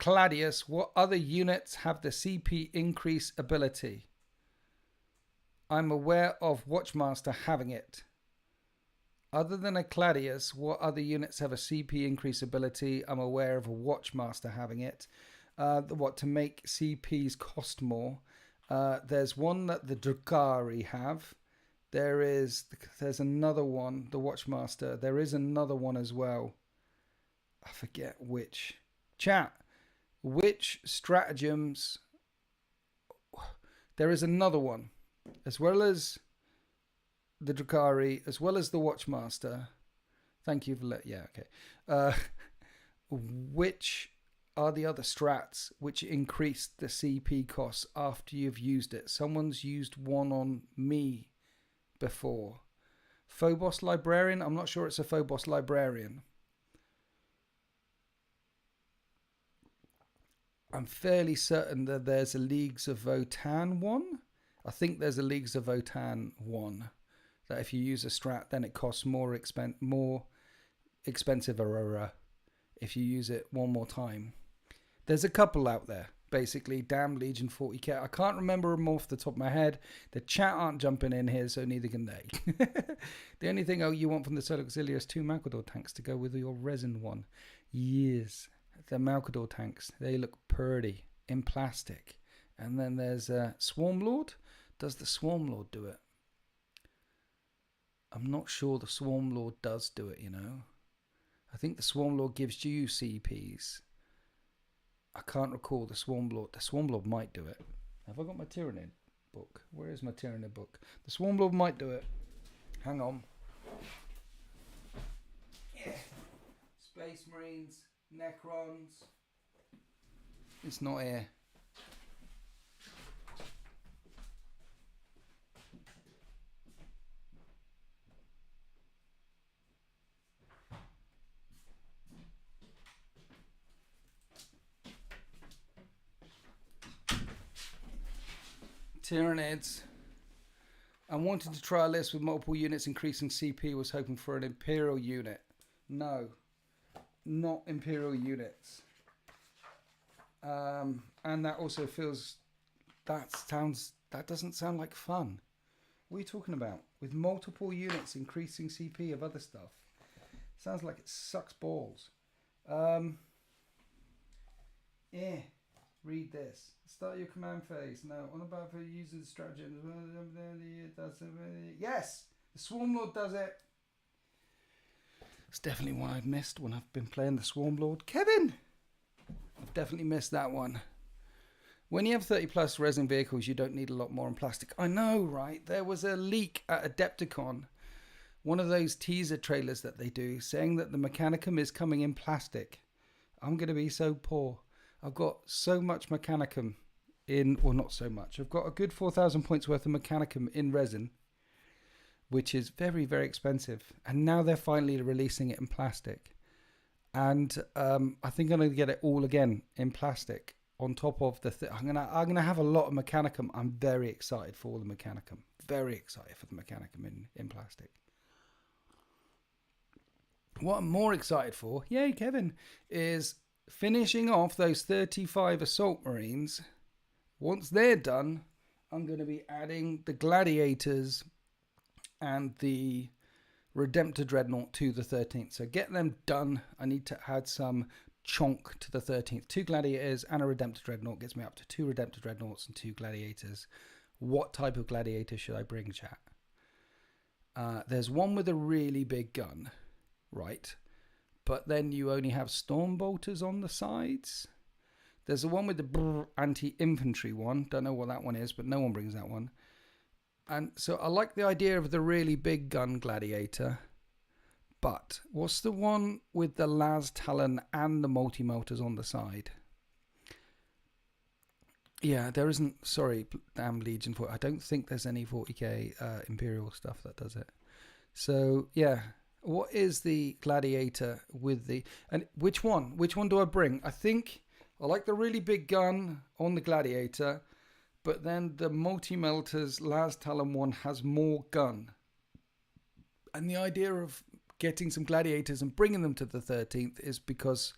Cladius, what other units have the CP increase ability? I'm aware of Watchmaster having it. Other than a Cladius, what other units have a CP increase ability? I'm aware of a Watchmaster having it. To make CPs cost more? There's one that the Drukhari have. There's another one, the Watchmaster. There is another one as well. I forget which. Chat. Which stratagems? There is another one, as well as the Drukhari, as well as the Watchmaster. Thank you for okay. Which are the other strats which increase the CP costs after you've used it? Someone's used one on me before. Phobos Librarian? I'm not sure it's a Phobos Librarian. I'm fairly certain that there's a Leagues of Votan one. I think there's a Leagues of Votan one. That if you use a strat, then it costs more expensive if you use it one more time. There's a couple out there, basically. Damn Legion 40k. I can't remember them off the top of my head. The chat aren't jumping in here, so neither can they. The only thing you want from the Solar Auxiliary is 2 Malcador tanks to go with your resin one. Yes, the Malcador tanks. They look pretty in plastic. And then there's Swarm Lord. Does the Swarm Lord do it? I'm not sure the Swarm Lord does do it, you know. I think the Swarm Lord gives you CPs. I can't recall the Swarm Lord. The Swarm Lord might do it. Have I got my Tyranid book? Where is my Tyranid book? The Swarm Lord might do it. Hang on. Yeah. Space Marines, Necrons. It's not here. Tyranids. I wanted to try a list with multiple units increasing CP. Was hoping for an Imperial unit. No, not Imperial units. And that also feels that doesn't sound like fun. What are you talking about? With multiple units increasing CP of other stuff. Sounds like it sucks balls. Yeah. Read this. Start your command phase. No, on about for using stratagem. Yes! The Swarmlord does it. It's definitely one I've missed when I've been playing the Swarmlord. Kevin! I've definitely missed that one. When you have 30 plus resin vehicles, you don't need a lot more in plastic. I know, right? There was a leak at Adepticon, one of those teaser trailers that they do, saying that the Mechanicum is coming in plastic. I'm going to be so poor. I've got so much Mechanicum in, well, not so much. I've got a good 4,000 points worth of Mechanicum in resin, which is very, very expensive. And now they're finally releasing it in plastic. And I think I'm going to get it all again in plastic. On top of the I'm gonna have a lot of Mechanicum. I'm very excited for all the Mechanicum. Very excited for the Mechanicum in plastic. What I'm more excited for, yay Kevin, is finishing off those 35 Assault Marines. Once they're done, I'm going to be adding the Gladiators and the Redemptor Dreadnought to the 13th. So get them done. I need to add some chonk to the 13th. 2 Gladiators and a Redemptor Dreadnought gets me up to 2 Redemptor Dreadnoughts and 2 Gladiators. What type of Gladiator should I bring, chat? There's one with a really big gun, right? But then you only have Storm Bolters on the sides. There's the one with the anti-infantry one. Don't know what that one is, but no one brings that one. And so I like the idea of the really big gun Gladiator. But what's the one with the Las Talon and the multi-melters on the side? Yeah, there isn't. Sorry, damn Legion 40. I don't think there's any 40k Imperial stuff that does it. So yeah, what is the Gladiator with the, and which one? Which one do I bring? I think I like the really big gun on the Gladiator, but then the multi-melters Las Talon one has more gun. And the idea of getting some Gladiators and bringing them to the 13th is because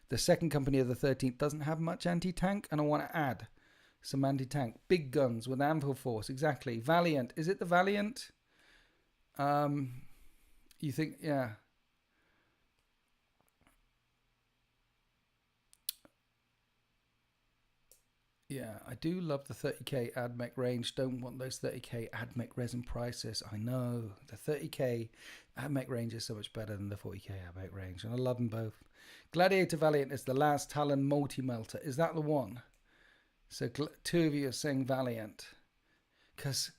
the second company of the 13th doesn't have much anti-tank, and I want to add some anti-tank. Big guns with Anvil Force, exactly. Valiant. Is it the Valiant? You think, yeah. Yeah, I do love the 30k AdMech range. Don't want those 30k AdMech resin prices. I know. The 30k AdMech range is so much better than the 40k AdMech range. And I love them both. Gladiator Valiant is the Last Talon multi-melter. Is that the one? So 2 of you are saying Valiant. Because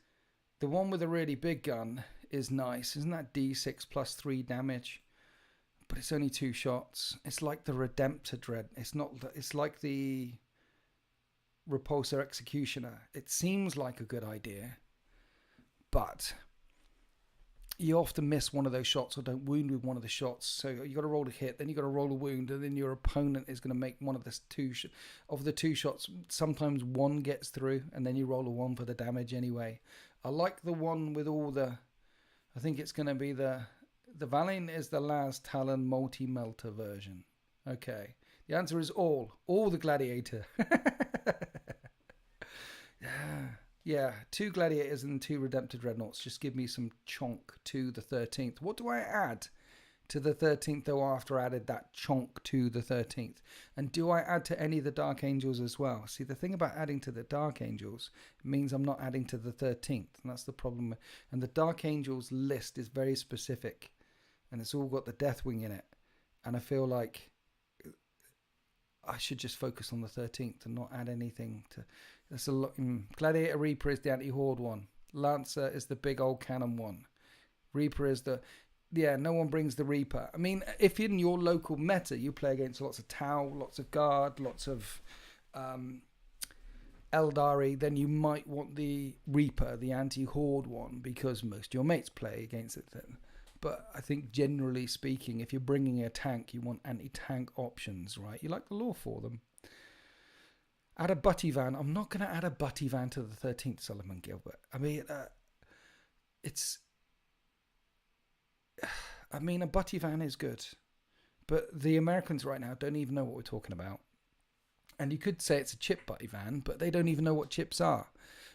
the one with a really big gun is nice. Isn't that D6 plus 3 damage? But it's only 2 shots. It's like the Redemptor Dread. It's not. It's like the Repulsor Executioner. It seems like a good idea, but you often miss one of those shots or don't wound with one of the shots. So you got to roll a hit, then you got to roll a wound, and then your opponent is going to make one of the two shots. Sometimes one gets through, and then you roll a 1 for the damage anyway. I like the one with all the. I think it's going to be the Valiant is the Last Talon multi-melter version. Okay. The answer is all the Gladiator. Yeah, 2 Gladiators and 2 Redemptor Dreadnoughts. Just give me some chonk to the 13th. What do I add to the 13th, though, after I added that chonk to the 13th? And do I add to any of the Dark Angels as well? See, the thing about adding to the Dark Angels means I'm not adding to the 13th. And that's the problem. And the Dark Angels list is very specific. And it's all got the Deathwing in it. And I feel like I should just focus on the 13th and not add anything to. That's a lot. Gladiator Reaper is the anti-horde one. Lancer is the big old cannon one. Reaper is the. Yeah, no one brings the Reaper. I mean, if in your local meta you play against lots of Tau, lots of Guard, lots of Eldari, then you might want the Reaper, the anti-horde one, because most of your mates play against it then. But I think generally speaking, if you're bringing a tank, you want anti-tank options, right? You like the lore for them. Add a Butty Van. I'm not going to add a Butty Van to the 13th, Solomon Gilbert. I mean, a Butty Van is good. But the Americans right now don't even know what we're talking about. And you could say it's a chip Butty Van, but they don't even know what chips are.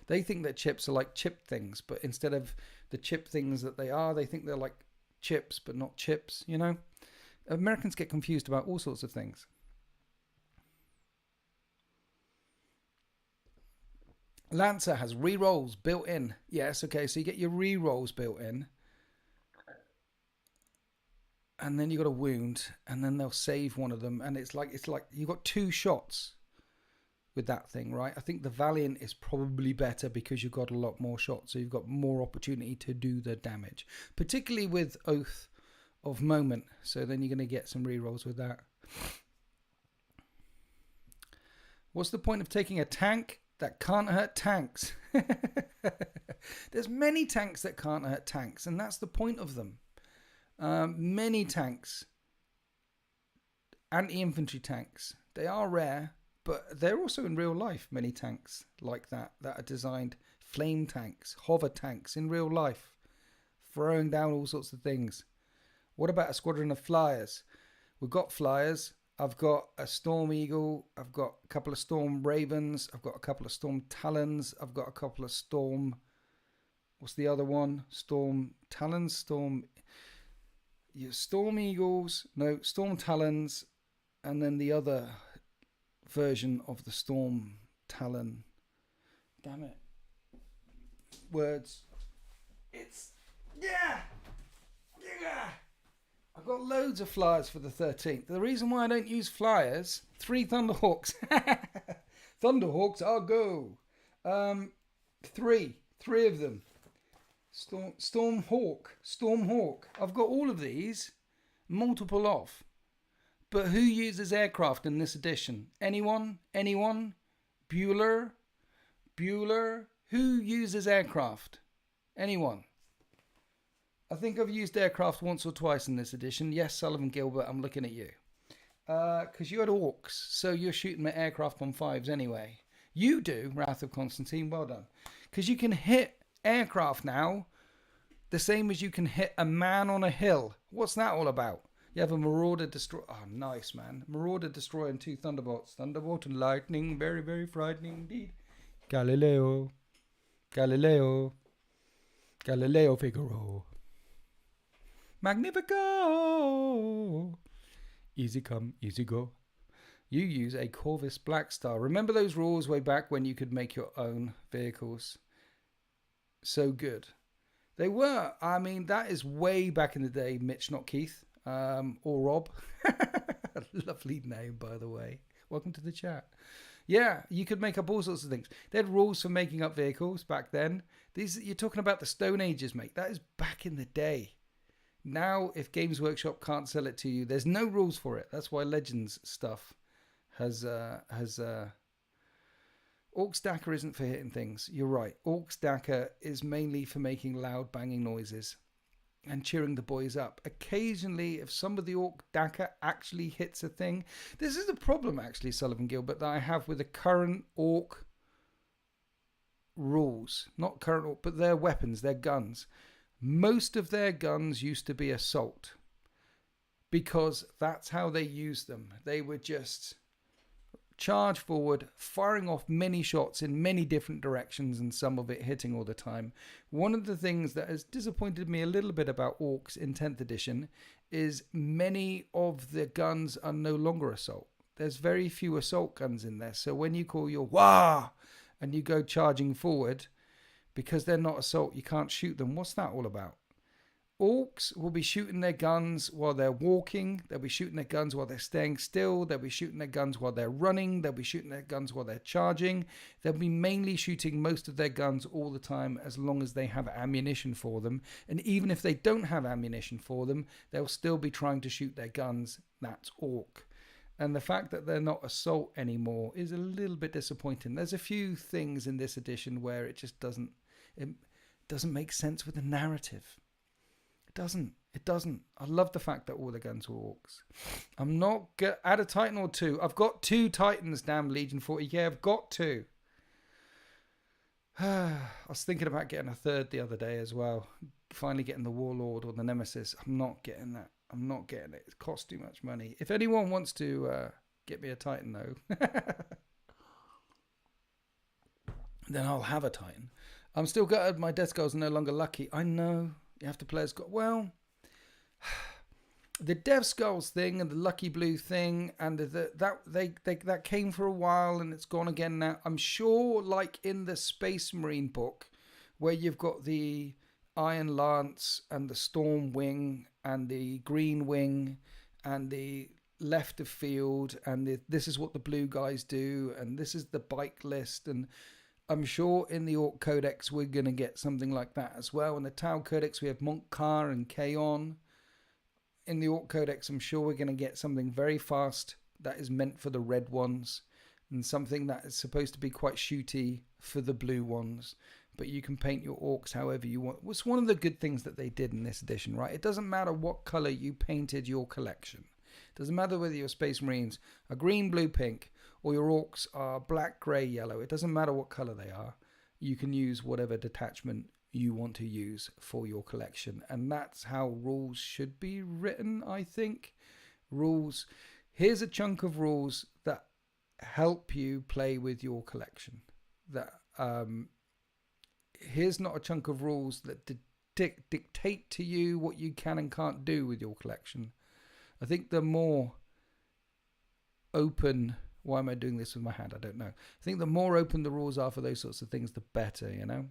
They think that chips are like chip things, but instead of the chip things that they are, they think they're like chips, but not chips, you know? Americans get confused about all sorts of things. Lancer has re-rolls built in. Yes, okay, so you get your re-rolls built in. and then you got a wound, and then they'll save one of them, and it's like you got 2 shots with that thing, right? I think the Valiant is probably better because you've got a lot more shots, so you've got more opportunity to do the damage, particularly with Oath of Moment. So then you're going to get some rerolls with that. What's the point of taking a tank that can't hurt tanks? There's many tanks that can't hurt tanks, and that's the point of them. Many tanks, anti-infantry tanks, they are rare, but they're also in real life. Many tanks like that are designed, flame tanks, hover tanks in real life, throwing down all sorts of things. What about a squadron of flyers? We've got flyers. I've got a Storm Eagle. I've got a couple of Storm Ravens. I've got a couple of Storm Talons. I've got a couple of Storm... What's the other one? Storm Talons? Storm Eagles. No, Storm Talons. And then the other version of the Storm Talon. Damn it. Words. It's... Yeah! I've got loads of flyers for the 13th. The reason why I don't use flyers, 3 Thunderhawks. Thunderhawks, I'll go. 3 of them. Stormhawk. I've got all of these, multiple off. But who uses aircraft in this edition? Anyone? Bueller? Who uses aircraft? Anyone? I think I've used aircraft once or twice in this edition. Yes, Sullivan Gilbert, I'm looking at you. Because you had Orcs, so you're shooting at aircraft on 5s anyway. You do, Wrath of Constantine, well done. Because you can hit aircraft now the same as you can hit a man on a hill. What's that all about? You have a Marauder Destroyer. Oh, nice, man. Marauder Destroyer and 2 Thunderbolts. Thunderbolt and Lightning, very, very frightening indeed. Galileo Figaro. Magnifico! Easy come, easy go. You use a Corvus Blackstar. Remember those rules way back when you could make your own vehicles? So good. They were. I mean, that is way back in the day, Mitch, not Keith. Or Rob. Lovely name, by the way. Welcome to the chat. Yeah, you could make up all sorts of things. They had rules for making up vehicles back then. These, you're talking about the Stone Ages, mate. That is back in the day. Now, if Games Workshop can't sell it to you, there's no rules for it. That's why Legends stuff has Orc Stacker isn't for hitting things. You're right. Orc Stacker is mainly for making loud banging noises and cheering the boys up. Occasionally, if some of the Orc Stacker actually hits a thing, this is a problem actually, Sullivan Gilbert, that I have with the current Orc rules. Not current Orc, but their weapons, their guns. Most of their guns used to be assault because that's how they used them. They would just charge forward, firing off many shots in many different directions and some of it hitting all the time. One of the things that has disappointed me a little bit about Orcs in 10th edition is many of the guns are no longer assault. There's very few assault guns in there. So when you call your wah and you go charging forward, because they're not assault, you can't shoot them. What's that all about? Orcs will be shooting their guns while they're walking. They'll be shooting their guns while they're staying still. They'll be shooting their guns while they're running. They'll be shooting their guns while they're charging. They'll be mainly shooting most of their guns all the time as long as they have ammunition for them. And even if they don't have ammunition for them, they'll still be trying to shoot their guns. That's Orc. And the fact that they're not assault anymore is a little bit disappointing. There's a few things in this edition where it just doesn't make sense with the narrative. It doesn't. I love the fact that all the guns were Orcs. I'm not add a Titan or 2. I've got 2 Titans, damn Legion 40k. I've got 2. I was thinking about getting a 3rd the other day as well. Finally getting the Warlord or the Nemesis. I'm not getting that. I'm not getting it. It costs too much money. If anyone wants to get me a Titan though, then I'll have a Titan. I'm still gutted my Death Skull's no longer lucky. I know. You have to play as... Well, the Death Skulls thing and the Lucky Blue thing and that came for a while and it's gone again now. I'm sure like in the Space Marine book where you've got the Iron Lance and the Storm Wing and the green wing and the left of field, and this is what the blue guys do, and this is the bike list. And I'm sure in the Orc Codex we're going to get something like that as well. In the Tau Codex we have Montcar and Kaon. In the Orc Codex I'm sure we're going to get something very fast that is meant for the red ones, and something that is supposed to be quite shooty for the blue ones. But you can paint your orcs however you want. It's one of the good things that they did in this edition, right? It doesn't matter what color you painted your collection. It doesn't matter whether your Space Marines are green, blue, pink, or your orcs are black, grey, yellow. It doesn't matter what color they are. You can use whatever detachment you want to use for your collection. And that's how rules should be written, I think. Rules. Here's a chunk of rules that help you play with your collection. Here's not a chunk of rules that dictate to you what you can and can't do with your collection. I think the more open... Why am I doing this with my hand? I don't know. I think the more open the rules are for those sorts of things, the better, you know?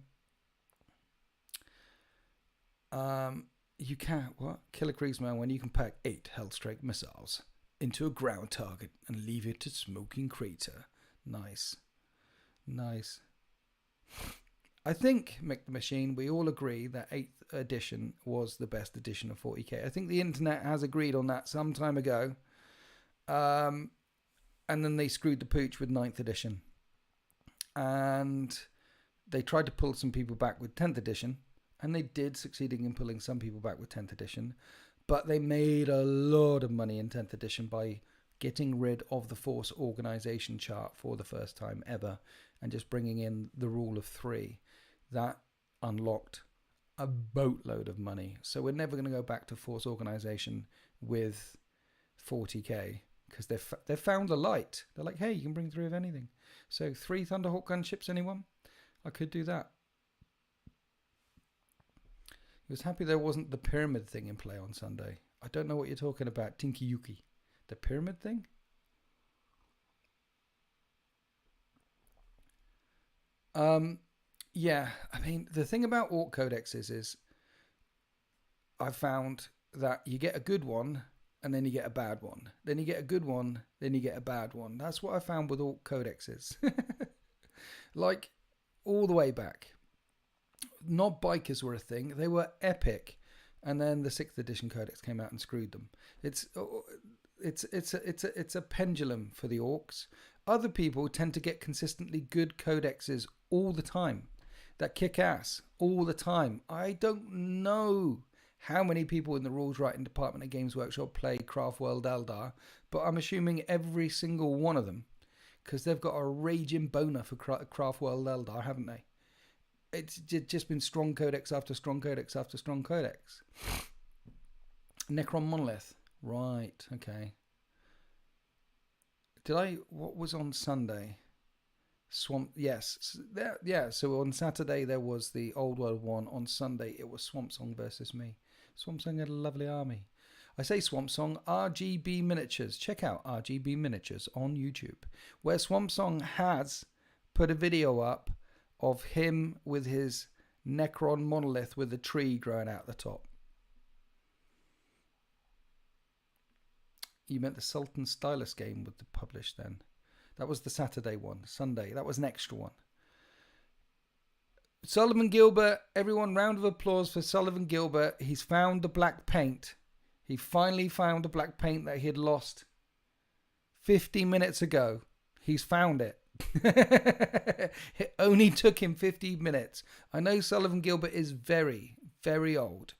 You can't... What? Kill a Kriegsman when you can pack 8 Hellstrike missiles into a ground target and leave it to smoking crater. Nice. Nice. I think, Mick the Machine, we all agree that 8th edition was the best edition of 40k. I think the internet has agreed on that some time ago. And then they screwed the pooch with 9th edition. And they tried to pull some people back with 10th edition. And they did, succeeding in pulling some people back with 10th edition. But they made a lot of money in 10th edition by getting rid of the Force organization chart for the first time ever. And just bringing in the rule of 3. That unlocked a boatload of money. So we're never going to go back to Force organization with 40k because they've found the light. They're like, hey, you can bring through anything. So 3 Thunderhawk gunships, anyone? I could do that. He was happy there wasn't the pyramid thing in play on Sunday. I don't know what you're talking about, Tinky Yuki. The pyramid thing? Yeah, I mean, the thing about Orc Codexes is I've found that you get a good one and then you get a bad one. Then you get a good one, then you get a bad one. That's what I found with Orc Codexes. Like, all the way back. Not bikers were a thing. They were epic. And then the 6th edition Codex came out and screwed them. It's a pendulum for the Orcs. Other people tend to get consistently good codexes all the time that kick ass all the time. I don't know how many people in the rules writing department at Games Workshop play Craftworld Eldar, but I'm assuming every single one of them, because they've got a raging boner for Craftworld Eldar, haven't they? It's just been strong codex after strong codex after strong codex. Necron Monolith. Right, okay. What was on Sunday? Swamp, yes. Yeah, so on Saturday there was the Old World one. On Sunday it was Swamp Song versus me. Swamp Song had a lovely army. I say Swamp Song, RGB Miniatures. Check out RGB Miniatures on YouTube, where Swamp Song has put a video up of him with his Necron Monolith with a tree growing out the top. You meant the Sultan Stylus game was published then. That was the Saturday one. Sunday, that was an extra one. Sullivan Gilbert, everyone, round of applause for Sullivan Gilbert. He's found the black paint. He finally found the black paint that he had lost 50 minutes ago. He's found it. It only took him 50 minutes. I know Sullivan Gilbert is very, very old,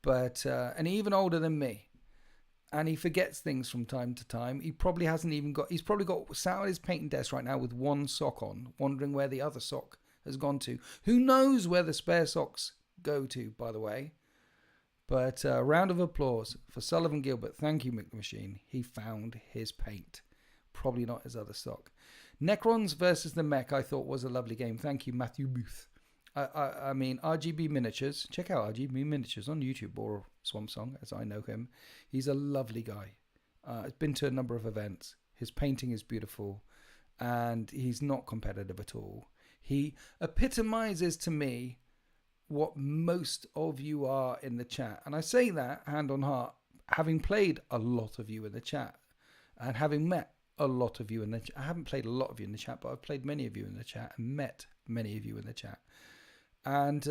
but and even older than me. And he forgets things from time to time. He's probably got sat on his painting desk right now with one sock on, wondering where the other sock has gone to. Who knows where the spare socks go to, by the way. But a round of applause for Sullivan Gilbert. Thank you, Mick the Machine. He found his paint. Probably not his other sock. Necrons versus the Mech, I thought was a lovely game. Thank you, Matthew Booth. I mean, RGB Miniatures. Check out RGB Miniatures on YouTube, or Swamp Song, as I know him. He's a lovely guy. He's been to a number of events. His painting is beautiful, and he's not competitive at all. He epitomizes to me what most of you are in the chat. And I say that hand on heart, having played a lot of you in the chat and having met a lot of you in the chat. I haven't played a lot of you in the chat, but I've played many of you in the chat and met many of you in the chat. And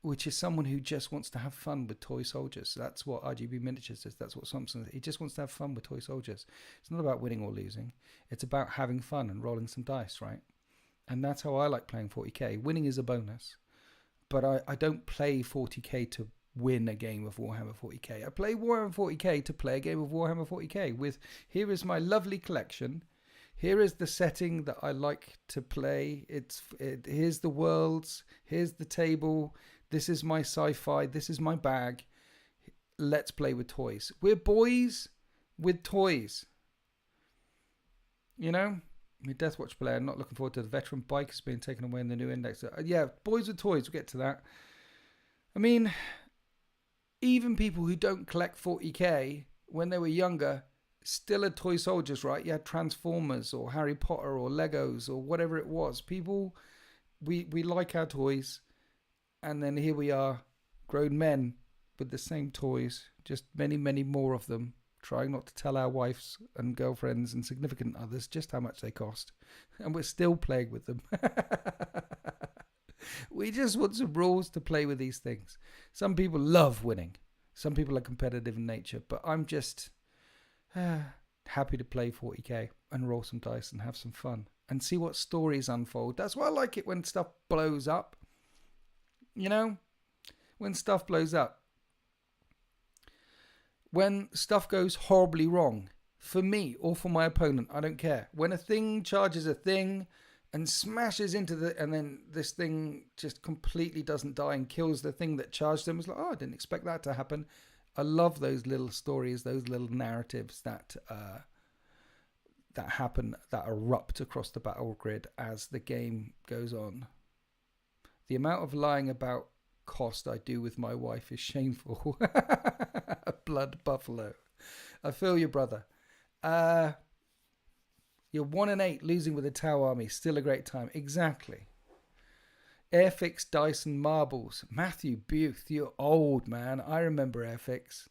which is someone who just wants to have fun with toy soldiers. So that's what RGB Miniatures says. That's what Thompson says. He just wants to have fun with toy soldiers. It's not about winning or losing. It's about having fun and rolling some dice, right? And that's how I like playing 40k. Winning is a bonus. But I don't play 40k to win a game of Warhammer 40k. I play Warhammer 40k to play a game of Warhammer 40k with, here is my lovely collection. Here is the setting that I like to play. Here's the worlds. Here's the table. This is my sci-fi. This is my bag. Let's play with toys. We're boys with toys. You know? I'm a Deathwatch player. I'm not looking forward to the veteran bikers being taken away in the new index. Yeah, boys with toys. We'll get to that. I mean, even people who don't collect 40k, when they were younger, still are toy soldiers, right? You had Transformers or Harry Potter or Legos or whatever it was. People, we like our toys. And then here we are, grown men with the same toys, just many, many more of them, trying not to tell our wives and girlfriends and significant others just how much they cost. And we're still playing with them. We just want some rules to play with these things. Some people love winning. Some people are competitive in nature. But I'm just happy to play 40k and roll some dice and have some fun and see what stories unfold. That's why I like it when stuff blows up. You know, when stuff blows up, when stuff goes horribly wrong, for me or for my opponent, I don't care. When a thing charges a thing and smashes into and then this thing just completely doesn't die and kills the thing that charged them, it's like, oh, I didn't expect that to happen. I love those little stories, those little narratives that happen, that erupt across the battle grid as the game goes on. The amount of lying about cost I do with my wife is shameful. Blood buffalo. I feel you, brother. You're 1-8 losing with a Tau army. Still a great time. Exactly. Airfix, dice and marbles. Matthew Booth, you're old, man. I remember Airfix.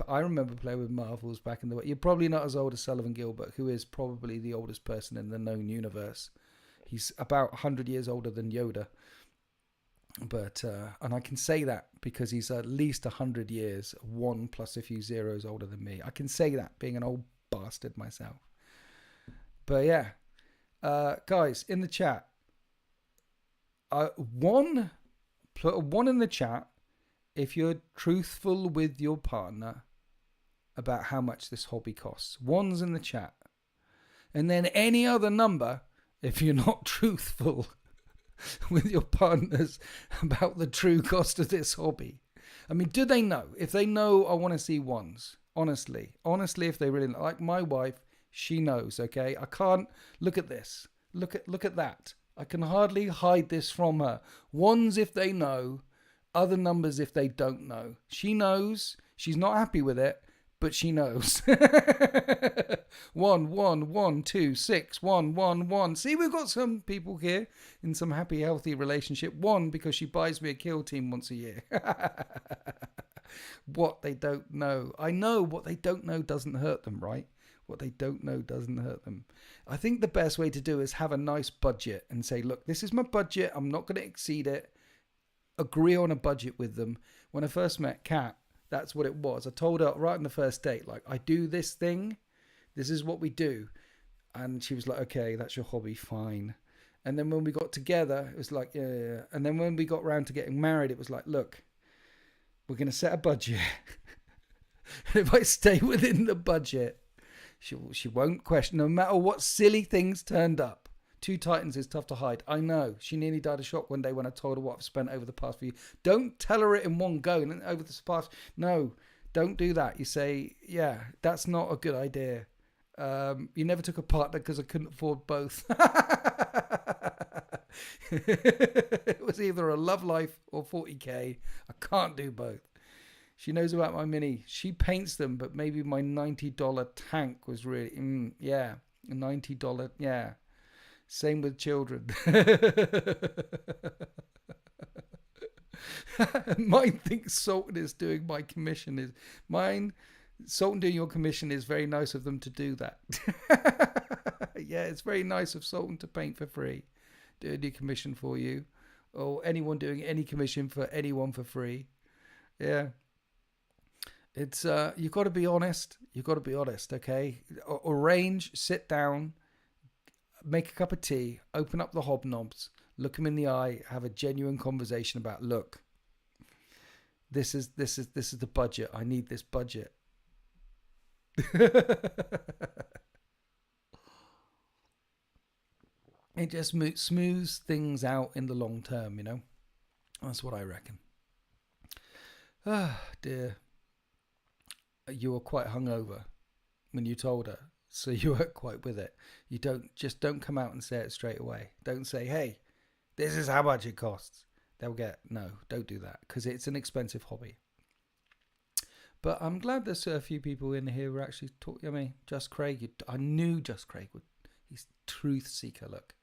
I remember playing with marbles back in the way. You're probably not as old as Sullivan Gilbert, who is probably the oldest person in the known universe. He's about 100 years older than Yoda. But, and I can say that because he's at least 100 years, 1 plus a few zeros older than me. I can say that being an old bastard myself. But yeah, guys, in the chat, put a 1 in the chat if you're truthful with your partner about how much this hobby costs. 1's in the chat. And then any other number if you're not truthful with your partners about the true cost of this hobby. I mean, do they know? If they know, I want to see 1s. Honestly, if they really like my wife, she knows. Okay, I can't look at this. Look at that. I can hardly hide this from her. 1s if they know, other numbers if they don't know. She knows. She's not happy with it, but she knows. 1, 1, 1, 2, 6, 1, 1, 1. See, we've got some people here in some happy, healthy relationship. 1 because she buys me a kill team once a year. What they don't know. I know what they don't know doesn't hurt them, right? What they don't know doesn't hurt them. I think the best way to do is have a nice budget and say, look, this is my budget. I'm not going to exceed it. Agree on a budget with them. When I first met Kat, that's what it was. I told her right on the first date, like, I do this thing. This is what we do. And she was like, okay, that's your hobby. Fine. And then when we got together, it was like, yeah. And then when we got round to getting married, it was like, look, we're going to set a budget. And if I stay within the budget, she won't question, no matter what silly things turned up. 2 Titans is tough to hide. I know. She nearly died of shock one day when I told her what I've spent over the past few years. Don't tell her it in one go. And over the past, no, don't do that. You say, yeah, that's not a good idea. You never took a partner because I couldn't afford both. It was either a love life or 40k. I can't do both. She knows about my mini. She paints them, but maybe my $90 tank was really, yeah, a $90, yeah. Same with children. Mine thinks Sultan is doing my commission. Is mine Sultan doing your commission is very nice of them to do that. Yeah, it's very nice of Sultan to paint for free, do any commission for you, or anyone doing any commission for anyone for free. Yeah, it's you've got to be honest. You've got to be honest, okay? Arrange, sit down, make a cup of tea, open up the hobnobs, look them in the eye, have a genuine conversation about, look, this is the budget. I need this budget. It just smooths things out in the long term, you know. That's what I reckon. Ah, dear. You were quite hungover when you told her, so you weren't quite with it. You don't come out and say it straight away. Don't say, hey, this is how much it costs. They'll get, no, don't do that, because it's an expensive hobby. But I'm glad there's a few people in here who are actually talking. I mean, Just Craig, I knew Just Craig would. He's truth seeker, look.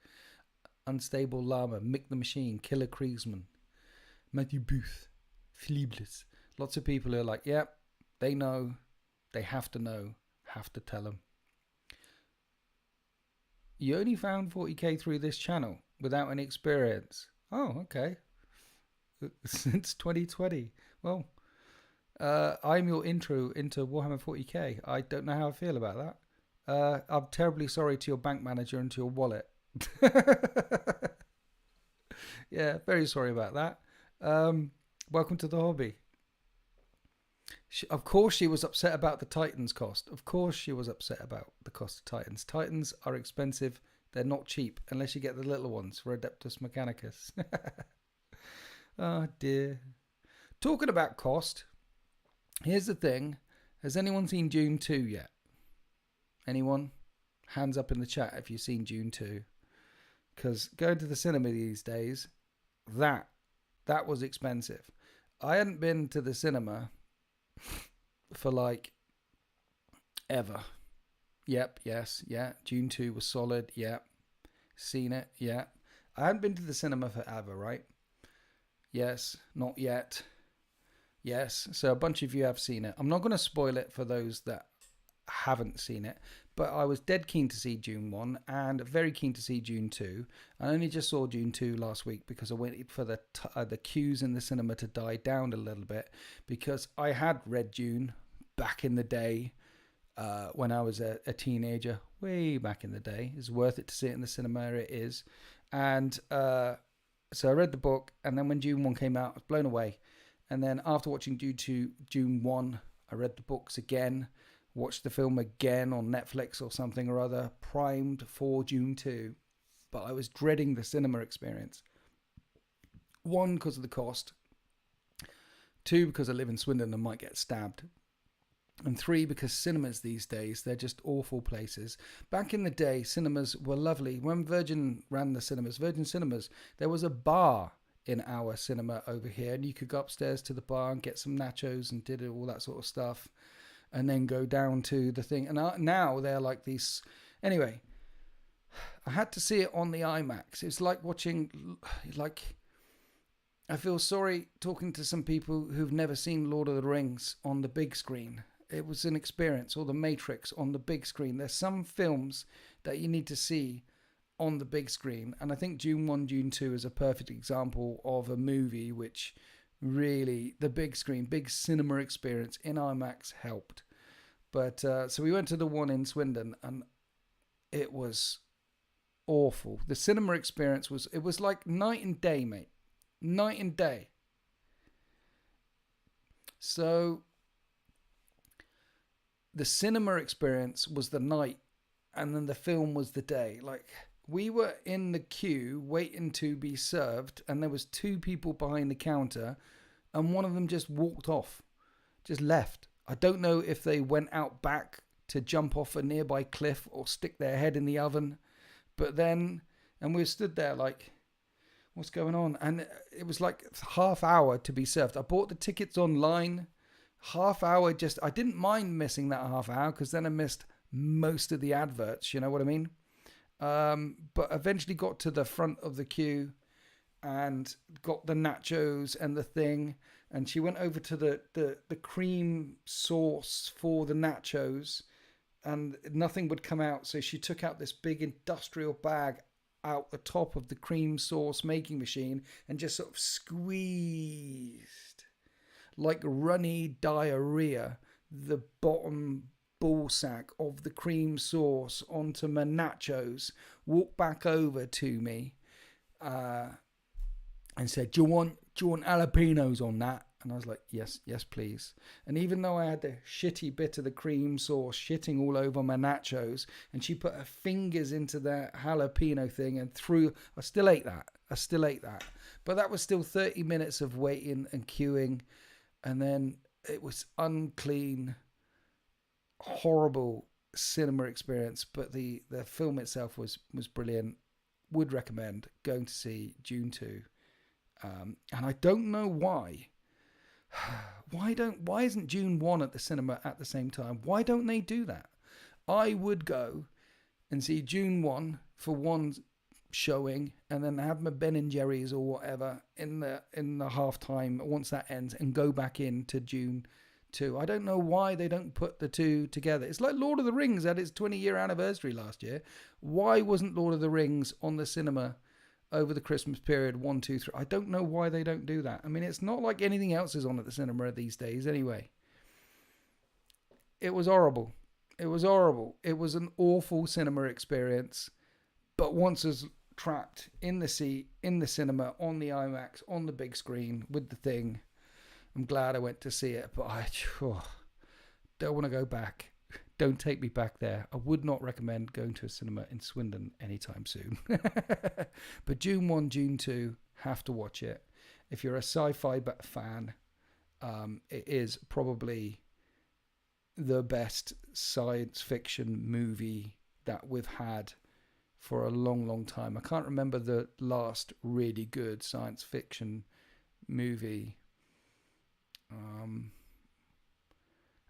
Unstable Llama, Mick the Machine, Killer Kriegsman, Matthew Booth, Fleebless. Lots of people who are like, yep, they know, they have to tell them. You only found 40k through this channel without any experience. Oh, okay. Since 2020. Well, I'm your intro into Warhammer 40k. I don't know how I feel about that. I'm terribly sorry to your bank manager and to your wallet. Yeah, very sorry about that. Welcome to the hobby. Of course she was upset about the Titans cost. Of course she was upset about the cost of Titans. Titans are expensive. They're not cheap unless you get the little ones for Adeptus Mechanicus. Oh dear. Talking about cost, here's the thing. Has anyone seen Dune 2 yet? Anyone? Hands up in the chat if you've seen Dune 2. Because going to the cinema these days, that was expensive. I hadn't been to the cinema for like ever. Yep, yes, yeah. Dune 2 was solid, yeah. Seen it, yeah. I hadn't been to the cinema forever, right? Yes, not yet. Yes, so a bunch of you have seen it. I'm not going to spoil it for those that haven't seen it, but I was dead keen to see Dune 1 and very keen to see Dune 2. I only just saw Dune 2 last week because I waited for the queues in the cinema to die down a little bit, because I had read Dune back in the day when I was a teenager, way back in the day. It's worth it to see it in the cinema, it is. And so I read the book, and then when Dune 1 came out, I was blown away. And then after watching Dune 1, I read the books again, watched the film again on Netflix or something or other, primed for Dune 2. But I was dreading the cinema experience. 1, because of the cost. 2, because I live in Swindon and might get stabbed. And 3, because cinemas these days, they're just awful places. Back in the day, cinemas were lovely. When Virgin ran the cinemas, Virgin Cinemas, there was a bar in our cinema over here, and you could go upstairs to the bar and get some nachos and did all that sort of stuff, and then go down to the thing. And now they're like these. Anyway, I had to see it on the IMAX. It's like watching, like, I feel sorry talking to some people who've never seen Lord of the Rings on the big screen. It was an experience, or The Matrix on the big screen. There's some films that you need to see on the big screen, and I think Dune 1, Dune 2 is a perfect example of a movie which really, the big screen, big cinema experience in IMAX helped. But so we went to the one in Swindon, and it was awful. The cinema experience was like night and day, mate. Night and day. So the cinema experience was the night, and then the film was the day. Like, we were in the queue waiting to be served, and there was 2 people behind the counter, and one of them just walked off, just left. I don't know if they went out back to jump off a nearby cliff or stick their head in the oven, but then, and we stood there like, what's going on? And it was like half hour to be served. I bought the tickets online. Half hour, just, I didn't mind missing that half hour, because then I missed most of the adverts, you know what I mean? But eventually got to the front of the queue, and got the nachos and the thing. And she went over to the cream sauce for the nachos, and nothing would come out. So she took out this big industrial bag out the top of the cream sauce making machine and just sort of squeezed like runny diarrhea the bottom ball sack of the cream sauce onto my nachos, walked back over to me and said, do you want jalapenos on that? And I was like, yes, please. And even though I had the shitty bit of the cream sauce shitting all over my nachos, and she put her fingers into that jalapeno thing and threw, I still ate that. But that was still 30 minutes of waiting and queuing. And then it was unclean, horrible cinema experience. But the film itself was brilliant. Would recommend going to see Dune 2. And I don't know why. Why isn't Dune 1 at the cinema at the same time? Why don't they do that? I would go and see Dune 1 for one showing, and then have my Ben and Jerry's or whatever in the halftime once that ends, and go back into Dune 2. I don't know why they don't put the two together. It's like Lord of the Rings had its 20-year anniversary last year. Why wasn't Lord of the Rings on the cinema over the Christmas period? 1, 2, 3. I don't know why they don't do that. I mean, it's not like anything else is on at the cinema these days anyway. It was horrible. It was an awful cinema experience. But once I was trapped in the seat, in the cinema, on the IMAX, on the big screen with the thing, I'm glad I went to see it. But I don't want to go back. Don't take me back there. I would not recommend going to a cinema in Swindon anytime soon. But Dune 1, Dune 2, have to watch it. If you're a sci-fi fan, it is probably the best science fiction movie that we've had for a long, long time. I can't remember the last really good science fiction movie.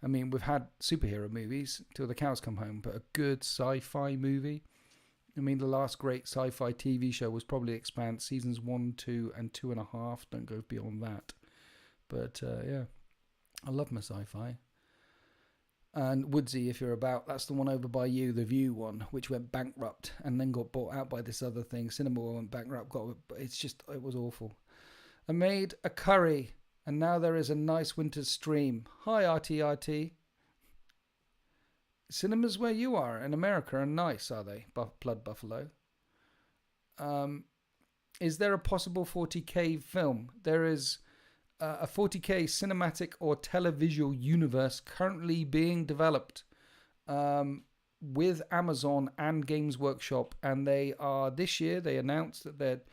I mean, we've had superhero movies till the cows come home, but a good sci-fi movie. I mean, the last great sci-fi TV show was probably Expanse, seasons 1, 2, and 2.5. Don't go beyond that. But yeah, I love my sci-fi. And Woodsy, if you're about, that's the one over by you, the View one, which went bankrupt and then got bought out by this other thing. Cinema went bankrupt. It was awful. I made a curry, and now there is a nice winter stream. Hi, RTRT. Cinemas where you are in America are nice, are they? Blood Buffalo. Is there a possible 40k film? There is a 40k cinematic or televisual universe currently being developed with Amazon and Games Workshop, and they announced that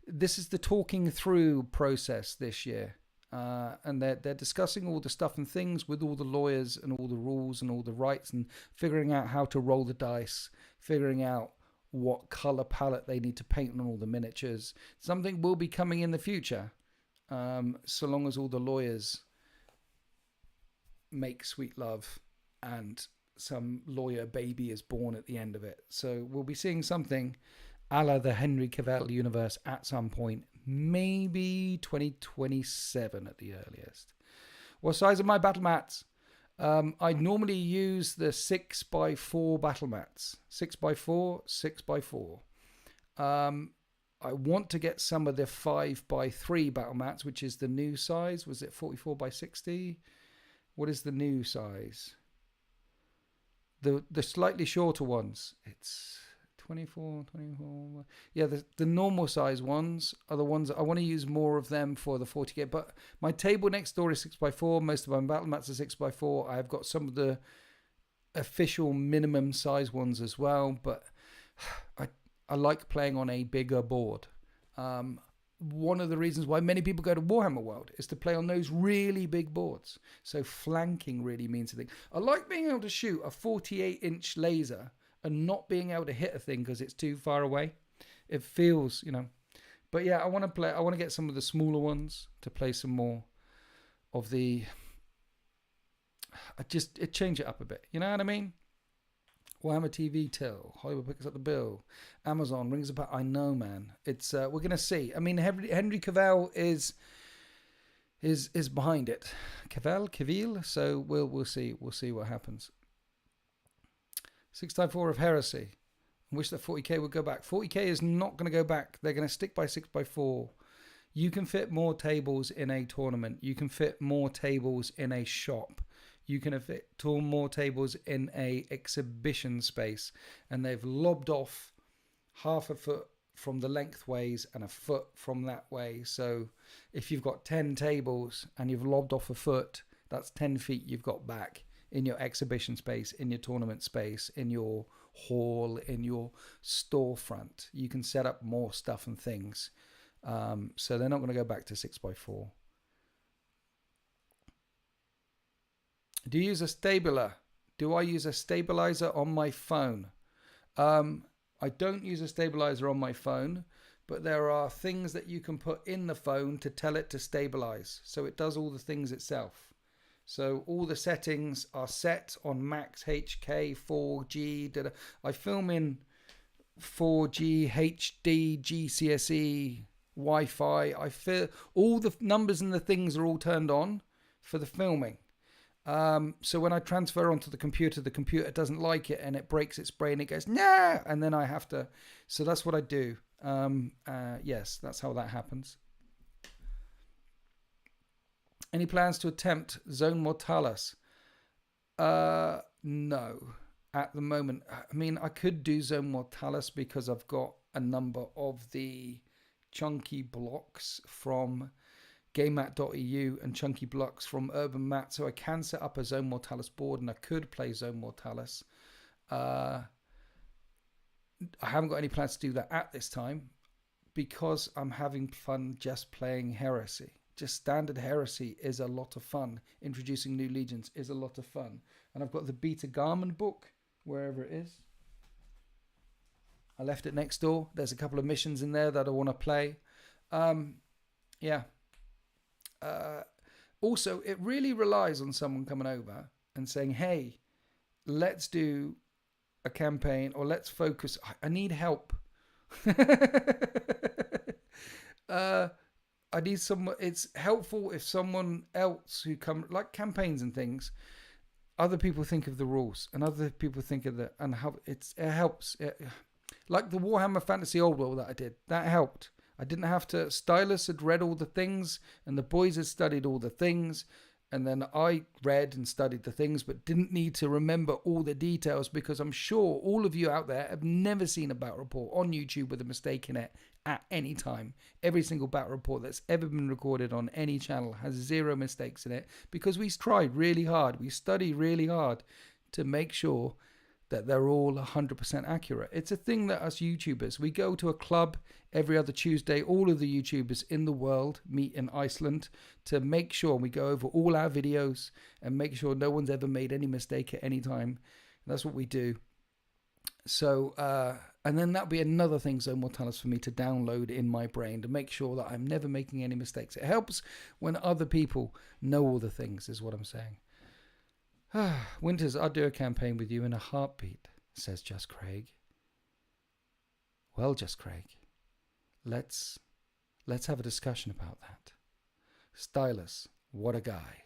this is the talking through process this year, and they're discussing all the stuff and things with all the lawyers and all the rules and all the rights, and figuring out how to roll the dice, figuring out what color palette they need to paint on all the miniatures. Something will be coming in the future. So long as all the lawyers make sweet love and some lawyer baby is born at the end of it. So we'll be seeing something a la the Henry Cavill universe at some point, maybe 2027 at the earliest. What size are my battle mats? I normally use the 6x4 battle mats. 6x4, 6x4. I want to get some of the 5x3 battle mats, which is the new size. Was it 44x60? What is the new size? The slightly shorter ones. It's 24. Yeah, the normal size ones are the ones I want to use more of them for the 40k. But my table next door is 6x4. Most of my battle mats are 6x4. I've got some of the official minimum size ones as well, but I like playing on a bigger board. One of the reasons why many people go to Warhammer World is to play on those really big boards. So flanking really means a thing. I like being able to shoot a 48-inch laser and not being able to hit a thing because it's too far away. It feels, But yeah, I want to get some of the smaller ones to play some more of the... change it up a bit. You know what I mean? Warhammer TV till Hollywood picks up the bill. Amazon rings about. I know, man. It's we're gonna see. I mean, Henry Cavill is behind it. Cavill. So we'll see. We'll see what happens. 6x4 of Heresy. I wish that 40k would go back. 40k is not going to go back. They're going to stick by 6x4. You can fit more tables in a tournament. You can fit more tables in a shop. You can fit more tables in a exhibition space. And they've lobbed off half a foot from the lengthways and a foot from that way. So if you've got 10 tables and you've lobbed off a foot, that's 10 feet you've got back in your exhibition space, in your tournament space, in your hall, in your storefront. You can set up more stuff and things. So they're not going to go back to 6x4. Do you use a stabiler? Do I use a stabilizer on my phone? I don't use a stabilizer on my phone, but there are things that you can put in the phone to tell it to stabilize. So it does all the things itself. So all the settings are set on max HK, 4G. I film in 4G, HD, GCSE, Wi-Fi. I feel all the numbers and the things are all turned on for the filming. So when I transfer onto the computer doesn't like it and it breaks its brain. It goes, no, and then I have to. So that's what I do. Yes, that's how that happens. Any plans to attempt Zone Mortalis? No, at the moment. I mean, I could do Zone Mortalis because I've got a number of the chunky blocks from GameMat.eu and chunky blocks from Urban Mat, so I can set up a Zone Mortalis board and I could play Zone Mortalis. I haven't got any plans to do that at this time because I'm having fun just playing Heresy. Just standard Heresy is a lot of fun. Introducing new legions is a lot of fun. And I've got the Beta Garmin book, wherever it is. I left it next door. There's a couple of missions in there that I want to play. Yeah. Also, it really relies on someone coming over and saying, hey, let's do a campaign or let's focus. I need help. I need someone. It's helpful if someone else who come like campaigns and things. Other people think of the rules, and other people think of the and how it helps. Like the Warhammer Fantasy Old World that I did, that helped. I didn't have to. Stylus had read all the things, and the boys had studied all the things, and then I read and studied the things, but didn't need to remember all the details because I'm sure all of you out there have never seen a battle report on YouTube with a mistake in it at any time. Every single battle report that's ever been recorded on any channel has 0 mistakes in it because we tried really hard. We study really hard to make sure that they're all 100% accurate. It's a thing that us YouTubers, we go to a club every other Tuesday. All of the YouTubers in the world meet in Iceland to make sure we go over all our videos and make sure no one's ever made any mistake at any time. And that's what we do. So, and then that'll be another thing, Zone Mortalis, for me to download in my brain to make sure that I'm never making any mistakes. It helps when other people know all the things, is what I'm saying. Winters, I'll do a campaign with you in a heartbeat, says Just Craig. Well, Just Craig, let's have a discussion about that. Stylus, what a guy.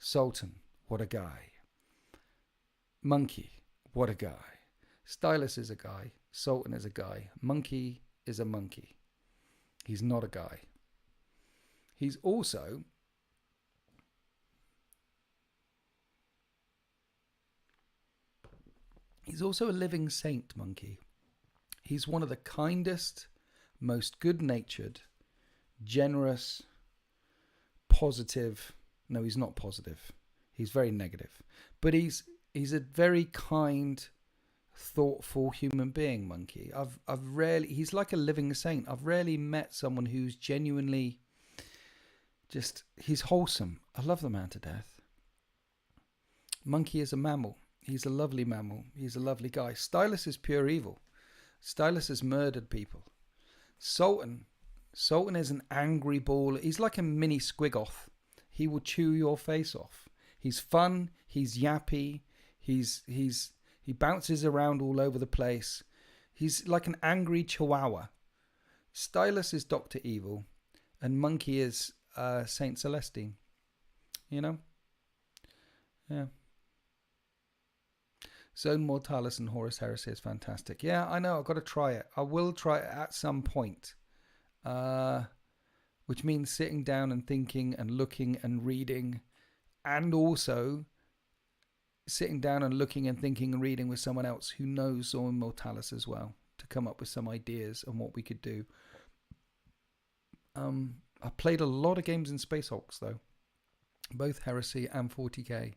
Sultan, what a guy. Monkey, what a guy. Stylus is a guy. Sultan is a guy. Monkey is a monkey. He's not a guy. He's also a living saint, Monkey. He's one of the kindest, most good-natured, generous, positive. No, he's not positive. He's very negative. But he's a very kind, thoughtful human being, Monkey. He's like a living saint. I've rarely met someone who's genuinely he's wholesome. I love the man to death. Monkey is a mammal. He's a lovely mammal. He's a lovely guy. Stylus is pure evil. Stylus has murdered people. Sultan is an angry ball. He's like a mini Squiggoth. He will chew your face off. He's fun. He's yappy. He's He bounces around all over the place. He's like an angry chihuahua. Stylus is Dr. Evil, and Monkey is Saint Celestine. You know? Yeah. Zone Mortalis and Horus Heresy is fantastic. Yeah, I know. I've got to try it. I will try it at some point. Which means sitting down and thinking and looking and reading, and also sitting down and looking and thinking and reading with someone else who knows Zone Mortalis as well, to come up with some ideas on what we could do. I played a lot of games in Space Hulks, though. Both Heresy and 40k.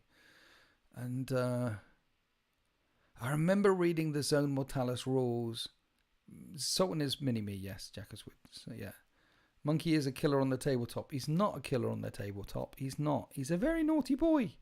And I remember reading the Zone Mortalis rules. Sultan is mini-me, yes, Jackus would. So, yeah. Monkey is a killer on the tabletop. He's not a killer on the tabletop. He's not. He's a very naughty boy.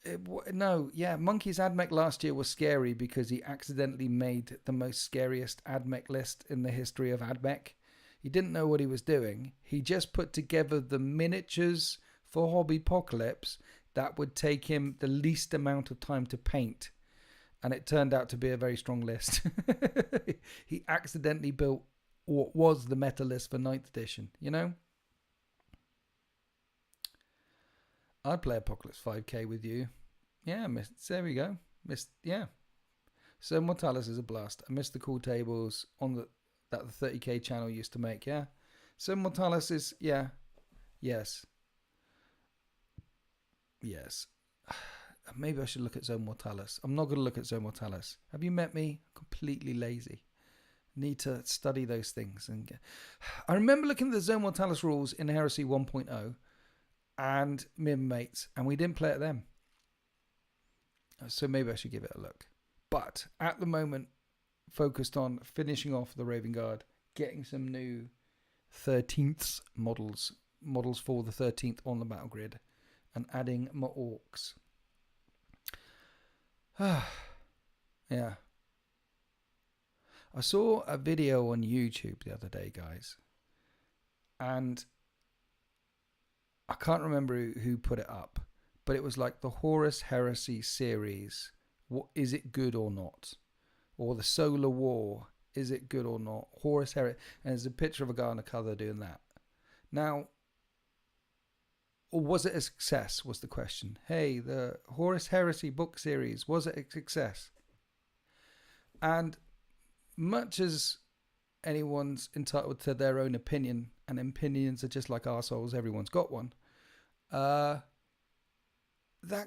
Monkey's AdMech last year was scary because he accidentally made the most scariest AdMech list in the history of AdMech. He didn't know what he was doing. He just put together the miniatures for Hobbypocalypse that would take him the least amount of time to paint. And it turned out to be a very strong list. He accidentally built what was the meta list for 9th edition, you know? I'd play Apocalypse 5k with you. Yeah, there we go. So Mortalis is a blast. I missed the cool tables on that the 30k channel used to make, yeah? So Mortalis is, yeah. Yes. Maybe I should look at Zone Mortalis. I'm not going to look at Zone Mortalis. Have you met me? I'm completely lazy. Need to study those things. I remember looking at the Zone Mortalis rules in Heresy 1.0 and me and mates, and we didn't play at them. So maybe I should give it a look. But at the moment, focused on finishing off the Raven Guard, getting some new 13th models for the 13th on the battle grid, and adding more Orcs. Yeah. I saw a video on YouTube the other day, guys, and I can't remember who put it up, but it was like the Horus Heresy series. What is it good or not? Or the Solar War, is it good or not? Horus Heresy, and there's a picture of a guy on a cover doing that. Now, or was it a success? Was the question. Hey, the Horus Heresy book series, was it a success? And much as anyone's entitled to their own opinion, and opinions are just like arseholes, everyone's got one. That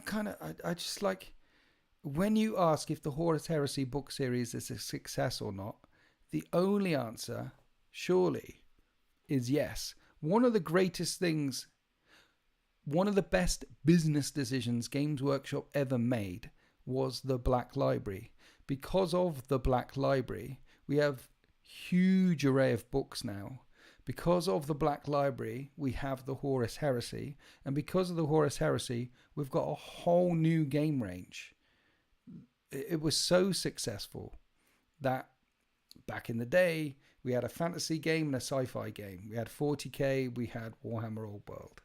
kind of, I just like, when you ask if the Horus Heresy book series is a success or not, the only answer, surely, is yes. One of the greatest things, one of the best business decisions Games Workshop ever made was the Black Library. Because of the Black Library, we have huge array of books now. Because of the Black Library, we have the Horus Heresy. And because of the Horus Heresy, we've got a whole new game range. It was so successful that back in the day, we had a fantasy game and a sci-fi game. We had 40k, we had Warhammer Old World.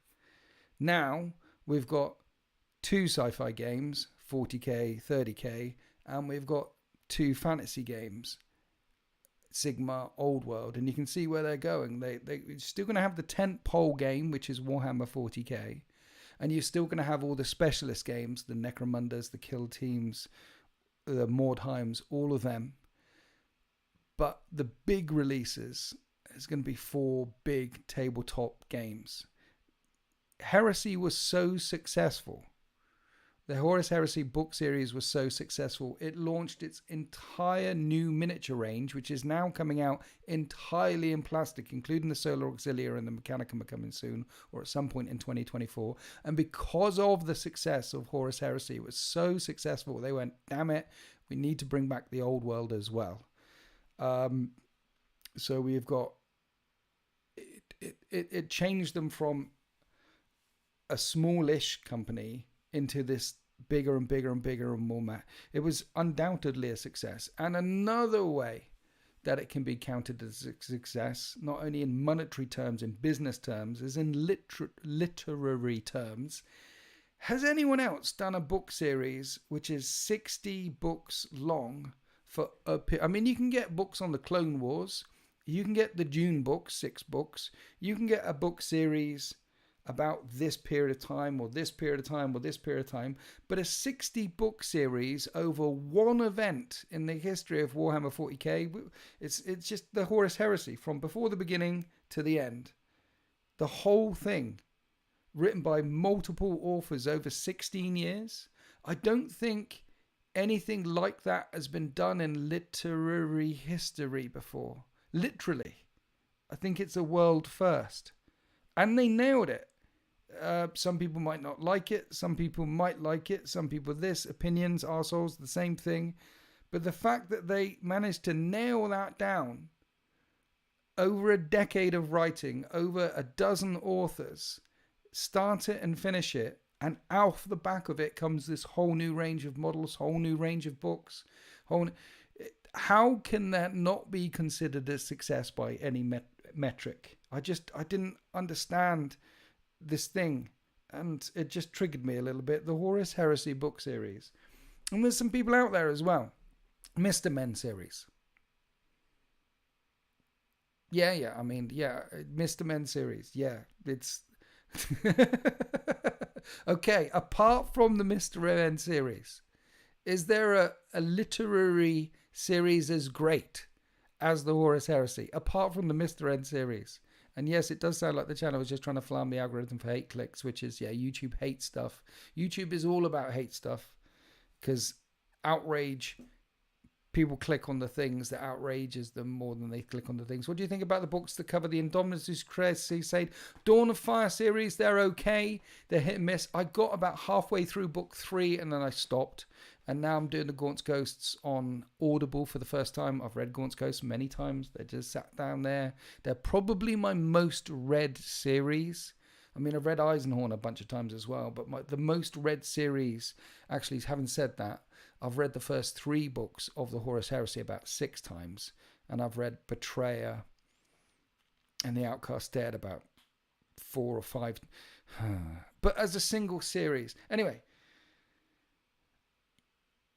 Now, we've got 2 sci-fi games, 40k, 30k, and we've got 2 fantasy games, Sigma, Old World, and you can see where they're going. They're still going to have the tent pole game, which is Warhammer 40k, and you're still going to have all the specialist games, the Necromunders, the Kill Teams, the Mordheims, all of them. But the big releases is going to be 4 big tabletop games. Heresy was so successful. The Horus Heresy book series was so successful, it launched its entire new miniature range, which is now coming out entirely in plastic, including the Solar Auxilia and the Mechanicum are coming soon, or at some point in 2024. And because of the success of Horus Heresy, it was so successful, they went, damn it, we need to bring back the old world as well. So we've got, it changed them from a smallish company into this bigger and bigger and bigger and more. It was undoubtedly a success. And another way that it can be counted as a success, not only in monetary terms, in business terms, is in literary terms. Has anyone else done a book series which is 60 books long for a I mean, you can get books on the Clone Wars. You can get the Dune books, 6 books. You can get a book series about this period of time or this period of time or this period of time. But a 60 book series over one event in the history of Warhammer 40k, it's just the Horus Heresy from before the beginning to the end. The whole thing, written by multiple authors over 16 years. I don't think anything like that has been done in literary history before. Literally. I think it's a world first. And they nailed it. Some people might not like it. Some people might like it. Some people this. Opinions, arseholes, the same thing. But the fact that they managed to nail that down over a decade of writing, over a dozen authors, start it and finish it, and off the back of it comes this whole new range of models, whole new range of books. How can that not be considered a success by any metric? I didn't understand this thing, and it just triggered me a little bit. The Horus Heresy book series. And there's some people out there as well. Mr. Men series. Yeah, I mean, yeah, Mr. Men series. Yeah, it's... Okay, apart from the Mr. Men series, is there a literary series as great as the Horus Heresy, apart from the Mr. N series? And yes, it does sound like the channel was just trying to flam the algorithm for hate clicks, which is, yeah, YouTube hates stuff. YouTube is all about hate stuff because outrage, people click on the things that outrages them more than they click on the things. What do you think about the books that cover the Indominus Crusade, Dawn of Fire series? They're okay. They're hit and miss. I got about halfway through book 3 and then I stopped. And now I'm doing the Gaunt's Ghosts on Audible for the first time. I've read Gaunt's Ghosts many times. They're just sat down there. They're probably my most read series. I mean, I've read Eisenhorn a bunch of times as well, but the most read series, actually, having said that, I've read the first 3 books of the Horus Heresy about 6 times, and I've read Betrayer and The Outcast Dead about 4 or 5. But as a single series. Anyway,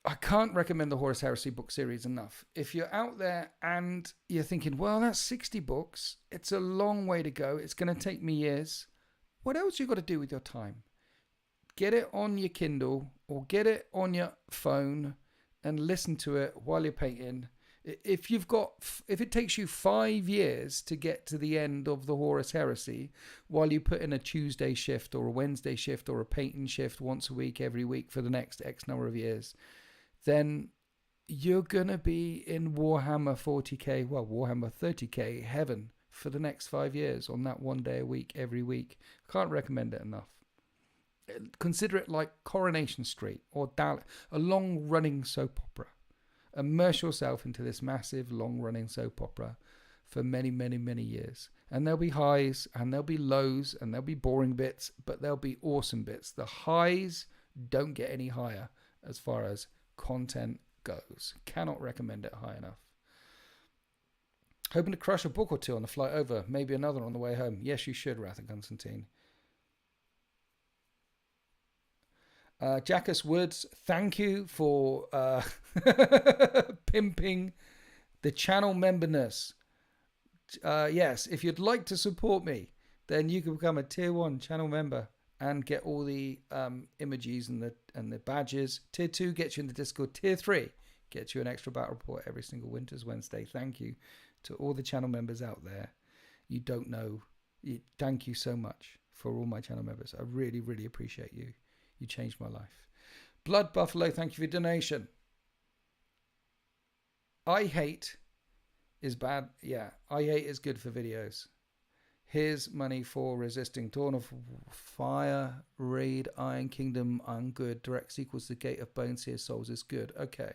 I can't recommend the Horus Heresy book series enough. If you're out there and you're thinking, well, that's 60 books. It's a long way to go. It's going to take me years. What else you got to do with your time? Get it on your Kindle or get it on your phone and listen to it while you're painting. If it takes you 5 years to get to the end of the Horus Heresy while you put in a Tuesday shift or a Wednesday shift or a painting shift once a week, every week for the next X number of years, then you're going to be in Warhammer 40k, well, Warhammer 30k heaven for the next 5 years on that 1 day a week, every week. Can't recommend it enough. Consider it like Coronation Street or a long-running soap opera. Immerse yourself into this massive, long-running soap opera for many, many, many years. And there'll be highs and there'll be lows and there'll be boring bits, but there'll be awesome bits. The highs don't get any higher as far as content goes. Cannot recommend it high enough. Hoping to crush a book or 2 on the flight over. Maybe another on the way home. Yes, you should, Wrath and Constantine. Jackus Woods, thank you for pimping the channel memberness. Yes, if you'd like to support me, then you can become a tier 1 channel member and get all the emojis and the badges. Tier 2 gets you in the Discord. Tier 3 gets you an extra battle report every single Winter's Wednesday. Thank you to all the channel members out there. You don't know. Thank you so much for all my channel members. I really, really appreciate you. You changed my life. Blood Buffalo, thank you for your donation. I hate is bad. Yeah, I hate is good for videos. Here's money for resisting. Dawn of Fire, Raid, Iron Kingdom, I'm good. Direct sequels to Gate of Bones, Here Souls is good. Okay.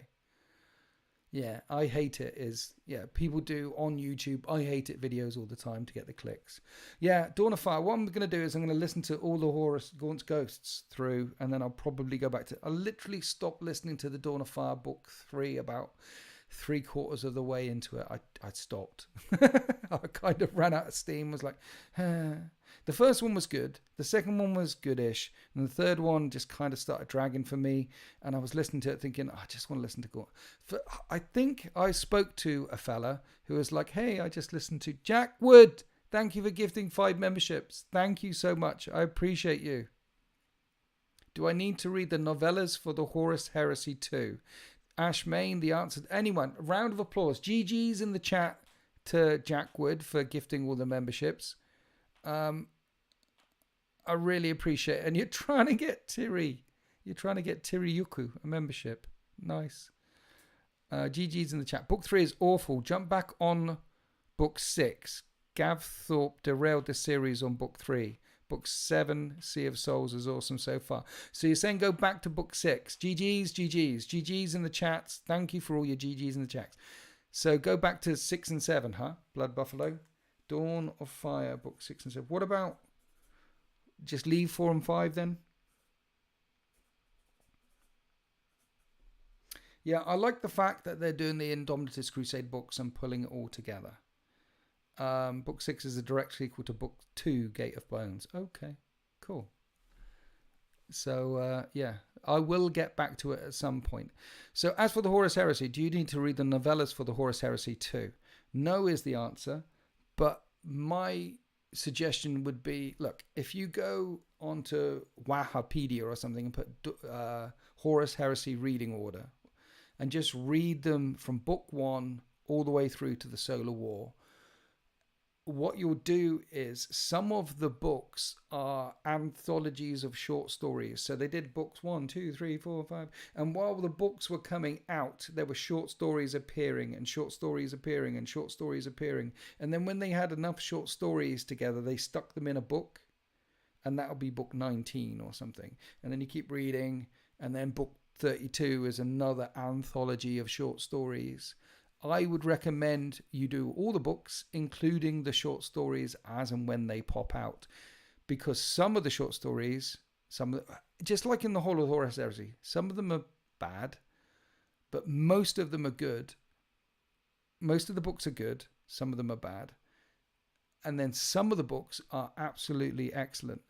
Yeah, I hate it is, yeah, people do on YouTube, I hate it videos all the time to get the clicks. Yeah, Dawn of Fire, what I'm going to do is I'm going to listen to all the Horus Gaunt's Ghosts through, and then I'll probably go back to, I literally stopped listening to the Dawn of Fire book 3 about 3/4 of the way into it, I stopped. I kind of ran out of steam. Was like, the first one was good. The second one was goodish. And the third one just kind of started dragging for me. And I was listening to it thinking, I just want to listen to God. I think I spoke to a fella who was like, hey, I just listened to Jack Wood. Thank you for gifting 5 memberships. Thank you so much. I appreciate you. Do I need to read the novellas for the Horus Heresy 2? Ash Main, the answer. Anyone? A round of applause. GG's in the chat to Jack Wood for gifting all the memberships. I really appreciate it. And you're trying to get Tiri. You're trying to get Tiri Yuku a membership. Nice. GG's in the chat. Book 3 is awful. Jump back on book 6. Gav Thorpe derailed the series on book 3. Book 7, Sea of Souls, is awesome so far. So you're saying go back to book 6. GG's in the chats. Thank you for all your GG's in the chats. So go back to 6 and 7, huh? Blood Buffalo. Dawn of Fire, book 6 and 7. What about just leave 4 and 5 then? Yeah, I like the fact that they're doing the Indomitus Crusade books and pulling it all together. Book 6 is a direct sequel to book 2, Gate of Bones. Okay, cool. So, yeah, I will get back to it at some point. So, as for the Horus Heresy, do you need to read the novellas for the Horus Heresy 2? No is the answer, but my suggestion would be, look, if you go onto Wahapedia or something and put Horus Heresy reading order and just read them from book 1 all the way through to the Solar War, what you'll do is some of the books are anthologies of short stories. So they did books 1, 2, 3, 4, 5. And while the books were coming out, there were short stories appearing and short stories appearing and short stories appearing. And then when they had enough short stories together, they stuck them in a book. And that'll be book 19 or something. And then you keep reading. And then book 32 is another anthology of short stories. I would recommend you do all the books, including the short stories as and when they pop out. Because some of the short stories, just like in the whole of Horus Heresy, some of them are bad, but most of them are good. Most of the books are good, some of them are bad. And then some of the books are absolutely excellent.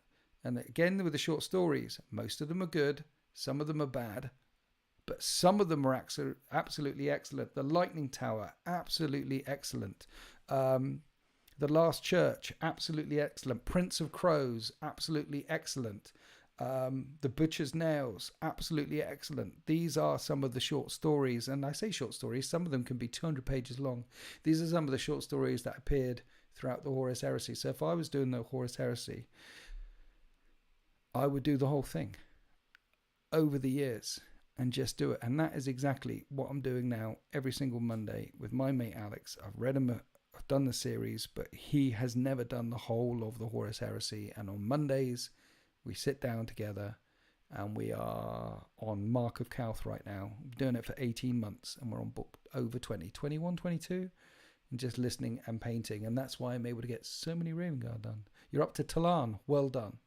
And again, with the short stories, most of them are good, some of them are bad. But some of them are absolutely excellent. The Lightning Tower, absolutely excellent. The Last Church, absolutely excellent. Prince of Crows, absolutely excellent. The Butcher's Nails, absolutely excellent. These are some of the short stories. And I say short stories, some of them can be 200 pages long. These are some of the short stories that appeared throughout the Horus Heresy. So if I was doing the Horus Heresy, I would do the whole thing over the years. And just do it. And that is exactly what I'm doing now every single Monday with my mate Alex. I've read him, I've done the series, but he has never done the whole of the Horus Heresy. And on Mondays, we sit down together and we are on Mark of Kauth right now. I'm doing it for 18 months and we're on book over 20, 21, 22, and just listening and painting. And that's why I'm able to get so many Raven Guard done. You're up to Talan. Well done.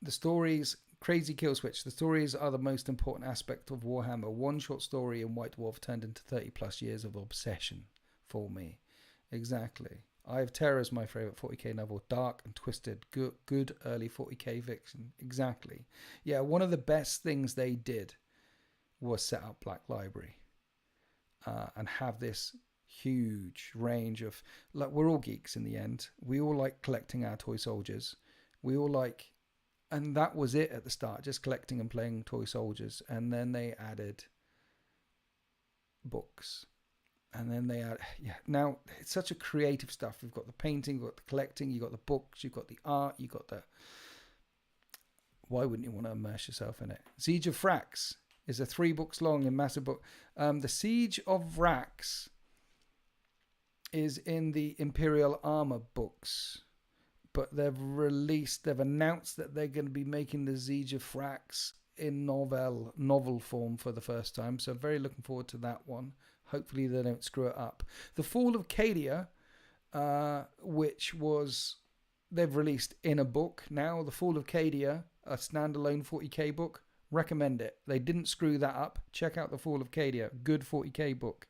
The stories, Crazy Kill Switch, the stories are the most important aspect of Warhammer. One short story in White Dwarf turned into 30 plus years of obsession for me. Exactly. I Have Terror is my favourite 40k novel. Dark and twisted. Good early 40k fiction. Exactly. Yeah, one of the best things they did was set up Black Library. And have this huge range of... Like, we're all geeks in the end. We all like collecting our toy soldiers. We all like... And that was it at the start, just collecting and playing toy soldiers. And then they added books. And then they add, yeah. Now, it's such a creative stuff. We've got the painting, you've got the collecting, you've got the books, you've got the art, you've got the... Why wouldn't you want to immerse yourself in it? Siege of Vrax is a 3 books long and massive book. The Siege of Vrax is in the Imperial Armor books. But they've announced that they're going to be making the Siege of Vrax in novel form for the first time. So I'm very looking forward to that one. Hopefully they don't screw it up. The Fall of Cadia, which was, they've released in a book now. The Fall of Cadia, a standalone 40k book. Recommend it. They didn't screw that up. Check out The Fall of Cadia. Good 40k book.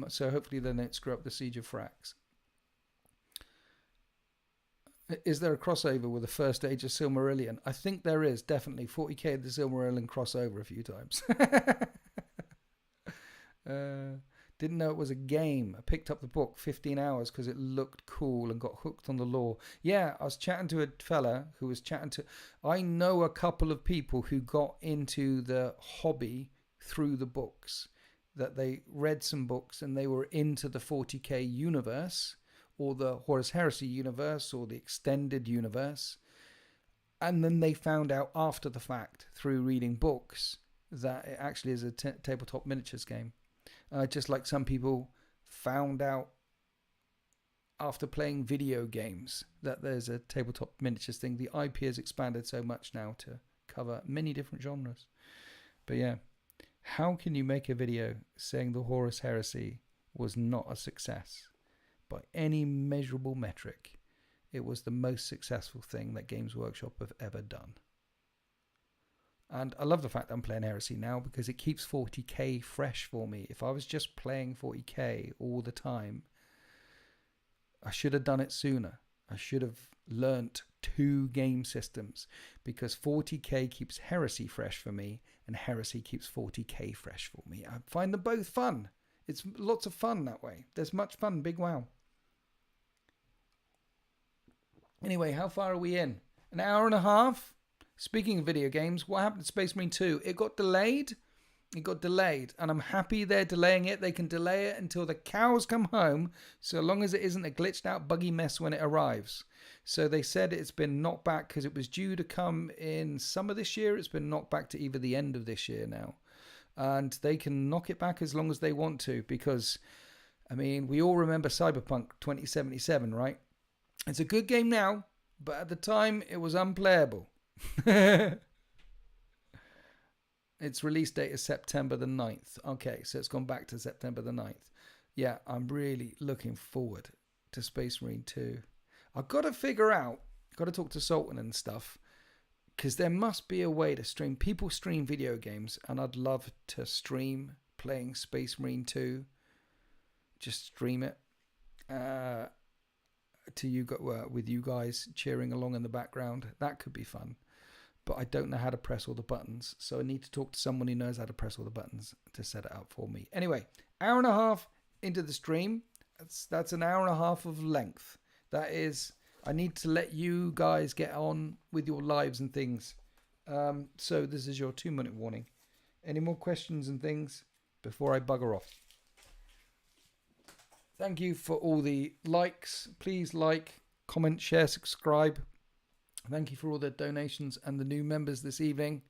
So hopefully they don't screw up the Siege of Thrax. Is there a crossover with the First Age of Silmarillion? I think there is, definitely. 40k the Silmarillion crossover a few times. Didn't know it was a game. I picked up the book 15 hours because it looked cool and got hooked on the lore. Yeah, I was chatting to a fella who was chatting to... I know a couple of people who got into the hobby through the books. That they read some books and they were into the 40k universe or the Horus Heresy universe or the extended universe. And then they found out after the fact through reading books that it actually is a tabletop miniatures game. Just like some people found out after playing video games that there's a tabletop miniatures thing. The IP has expanded so much now to cover many different genres. But yeah, how can you make a video saying the Horus Heresy was not a success? By any measurable metric, it was the most successful thing that Games Workshop have ever done. And I love the fact that I'm playing Heresy now because it keeps 40k fresh for me. If I was just playing 40k all the time, I should have done it sooner. I should have learnt 2 game systems because 40k keeps Heresy fresh for me and Heresy keeps 40k fresh for me. I find them both fun. It's lots of fun that way. There's much fun. Big wow. Anyway, how far are we in? An hour and a half? Speaking of video games, what happened to Space Marine 2? It got delayed. And I'm happy they're delaying it. They can delay it until the cows come home, so long as it isn't a glitched out buggy mess when it arrives. So they said it's been knocked back because it was due to come in summer this year. It's been knocked back to either the end of this year now. And they can knock it back as long as they want to because, I mean, we all remember Cyberpunk 2077, right? It's a good game now, but at the time it was unplayable. Its release date is September the 9th. Okay, so it's gone back to September the 9th. Yeah, I'm really looking forward to Space Marine 2. I've got to figure out, got to talk to Sultan and stuff, because there must be a way to stream. People stream video games, and I'd love to stream playing Space Marine 2. Just stream it to you, with you guys cheering along in the background. That could be fun. But I don't know how to press all the buttons, so I need to talk to someone who knows how to press all the buttons to set it up for me. Anyway, hour and a half into the stream. That's an hour and a half of length. That is, I need to let you guys get on with your lives and things. So this is your 2-minute warning. Any more questions and things before I bugger off? Thank you for all the likes. Please like, comment, share, subscribe. Thank you for all the donations and the new members this evening.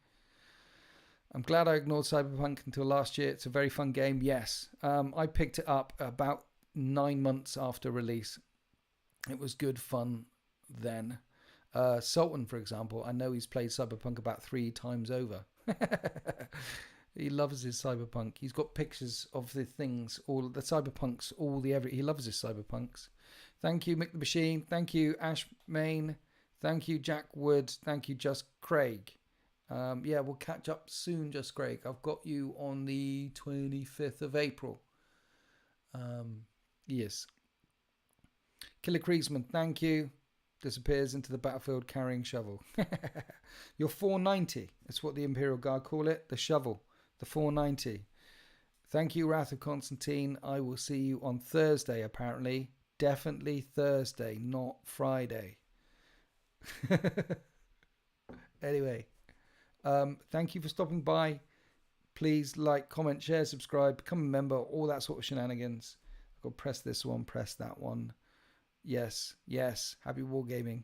I'm glad I ignored Cyberpunk until last year. It's a very fun game. Yes, I picked it up about 9 months after release. It was good fun then. Sultan, for example, I know he's played Cyberpunk about 3 times over. He loves his Cyberpunk. He's got pictures of the things, all the Cyberpunks, he loves his Cyberpunks. Thank you, Mick the Machine. Thank you, Ash Main. Thank you, Jack Wood. Thank you, Just Craig. Yeah, we'll catch up soon, Just Craig. I've got you on the 25th of April. Yes. Killer Kriesman, thank you. Disappears into the battlefield carrying shovel. You're 490. That's what the Imperial Guard call it. The shovel. The 490. Thank you, Wrath of Constantine. I will see you on Thursday, apparently. Definitely Thursday, not Friday. Anyway, thank you for stopping by. Please like, comment, share, subscribe, become a member, all that sort of shenanigans. I've got to press this one, press that one. Yes, happy wargaming.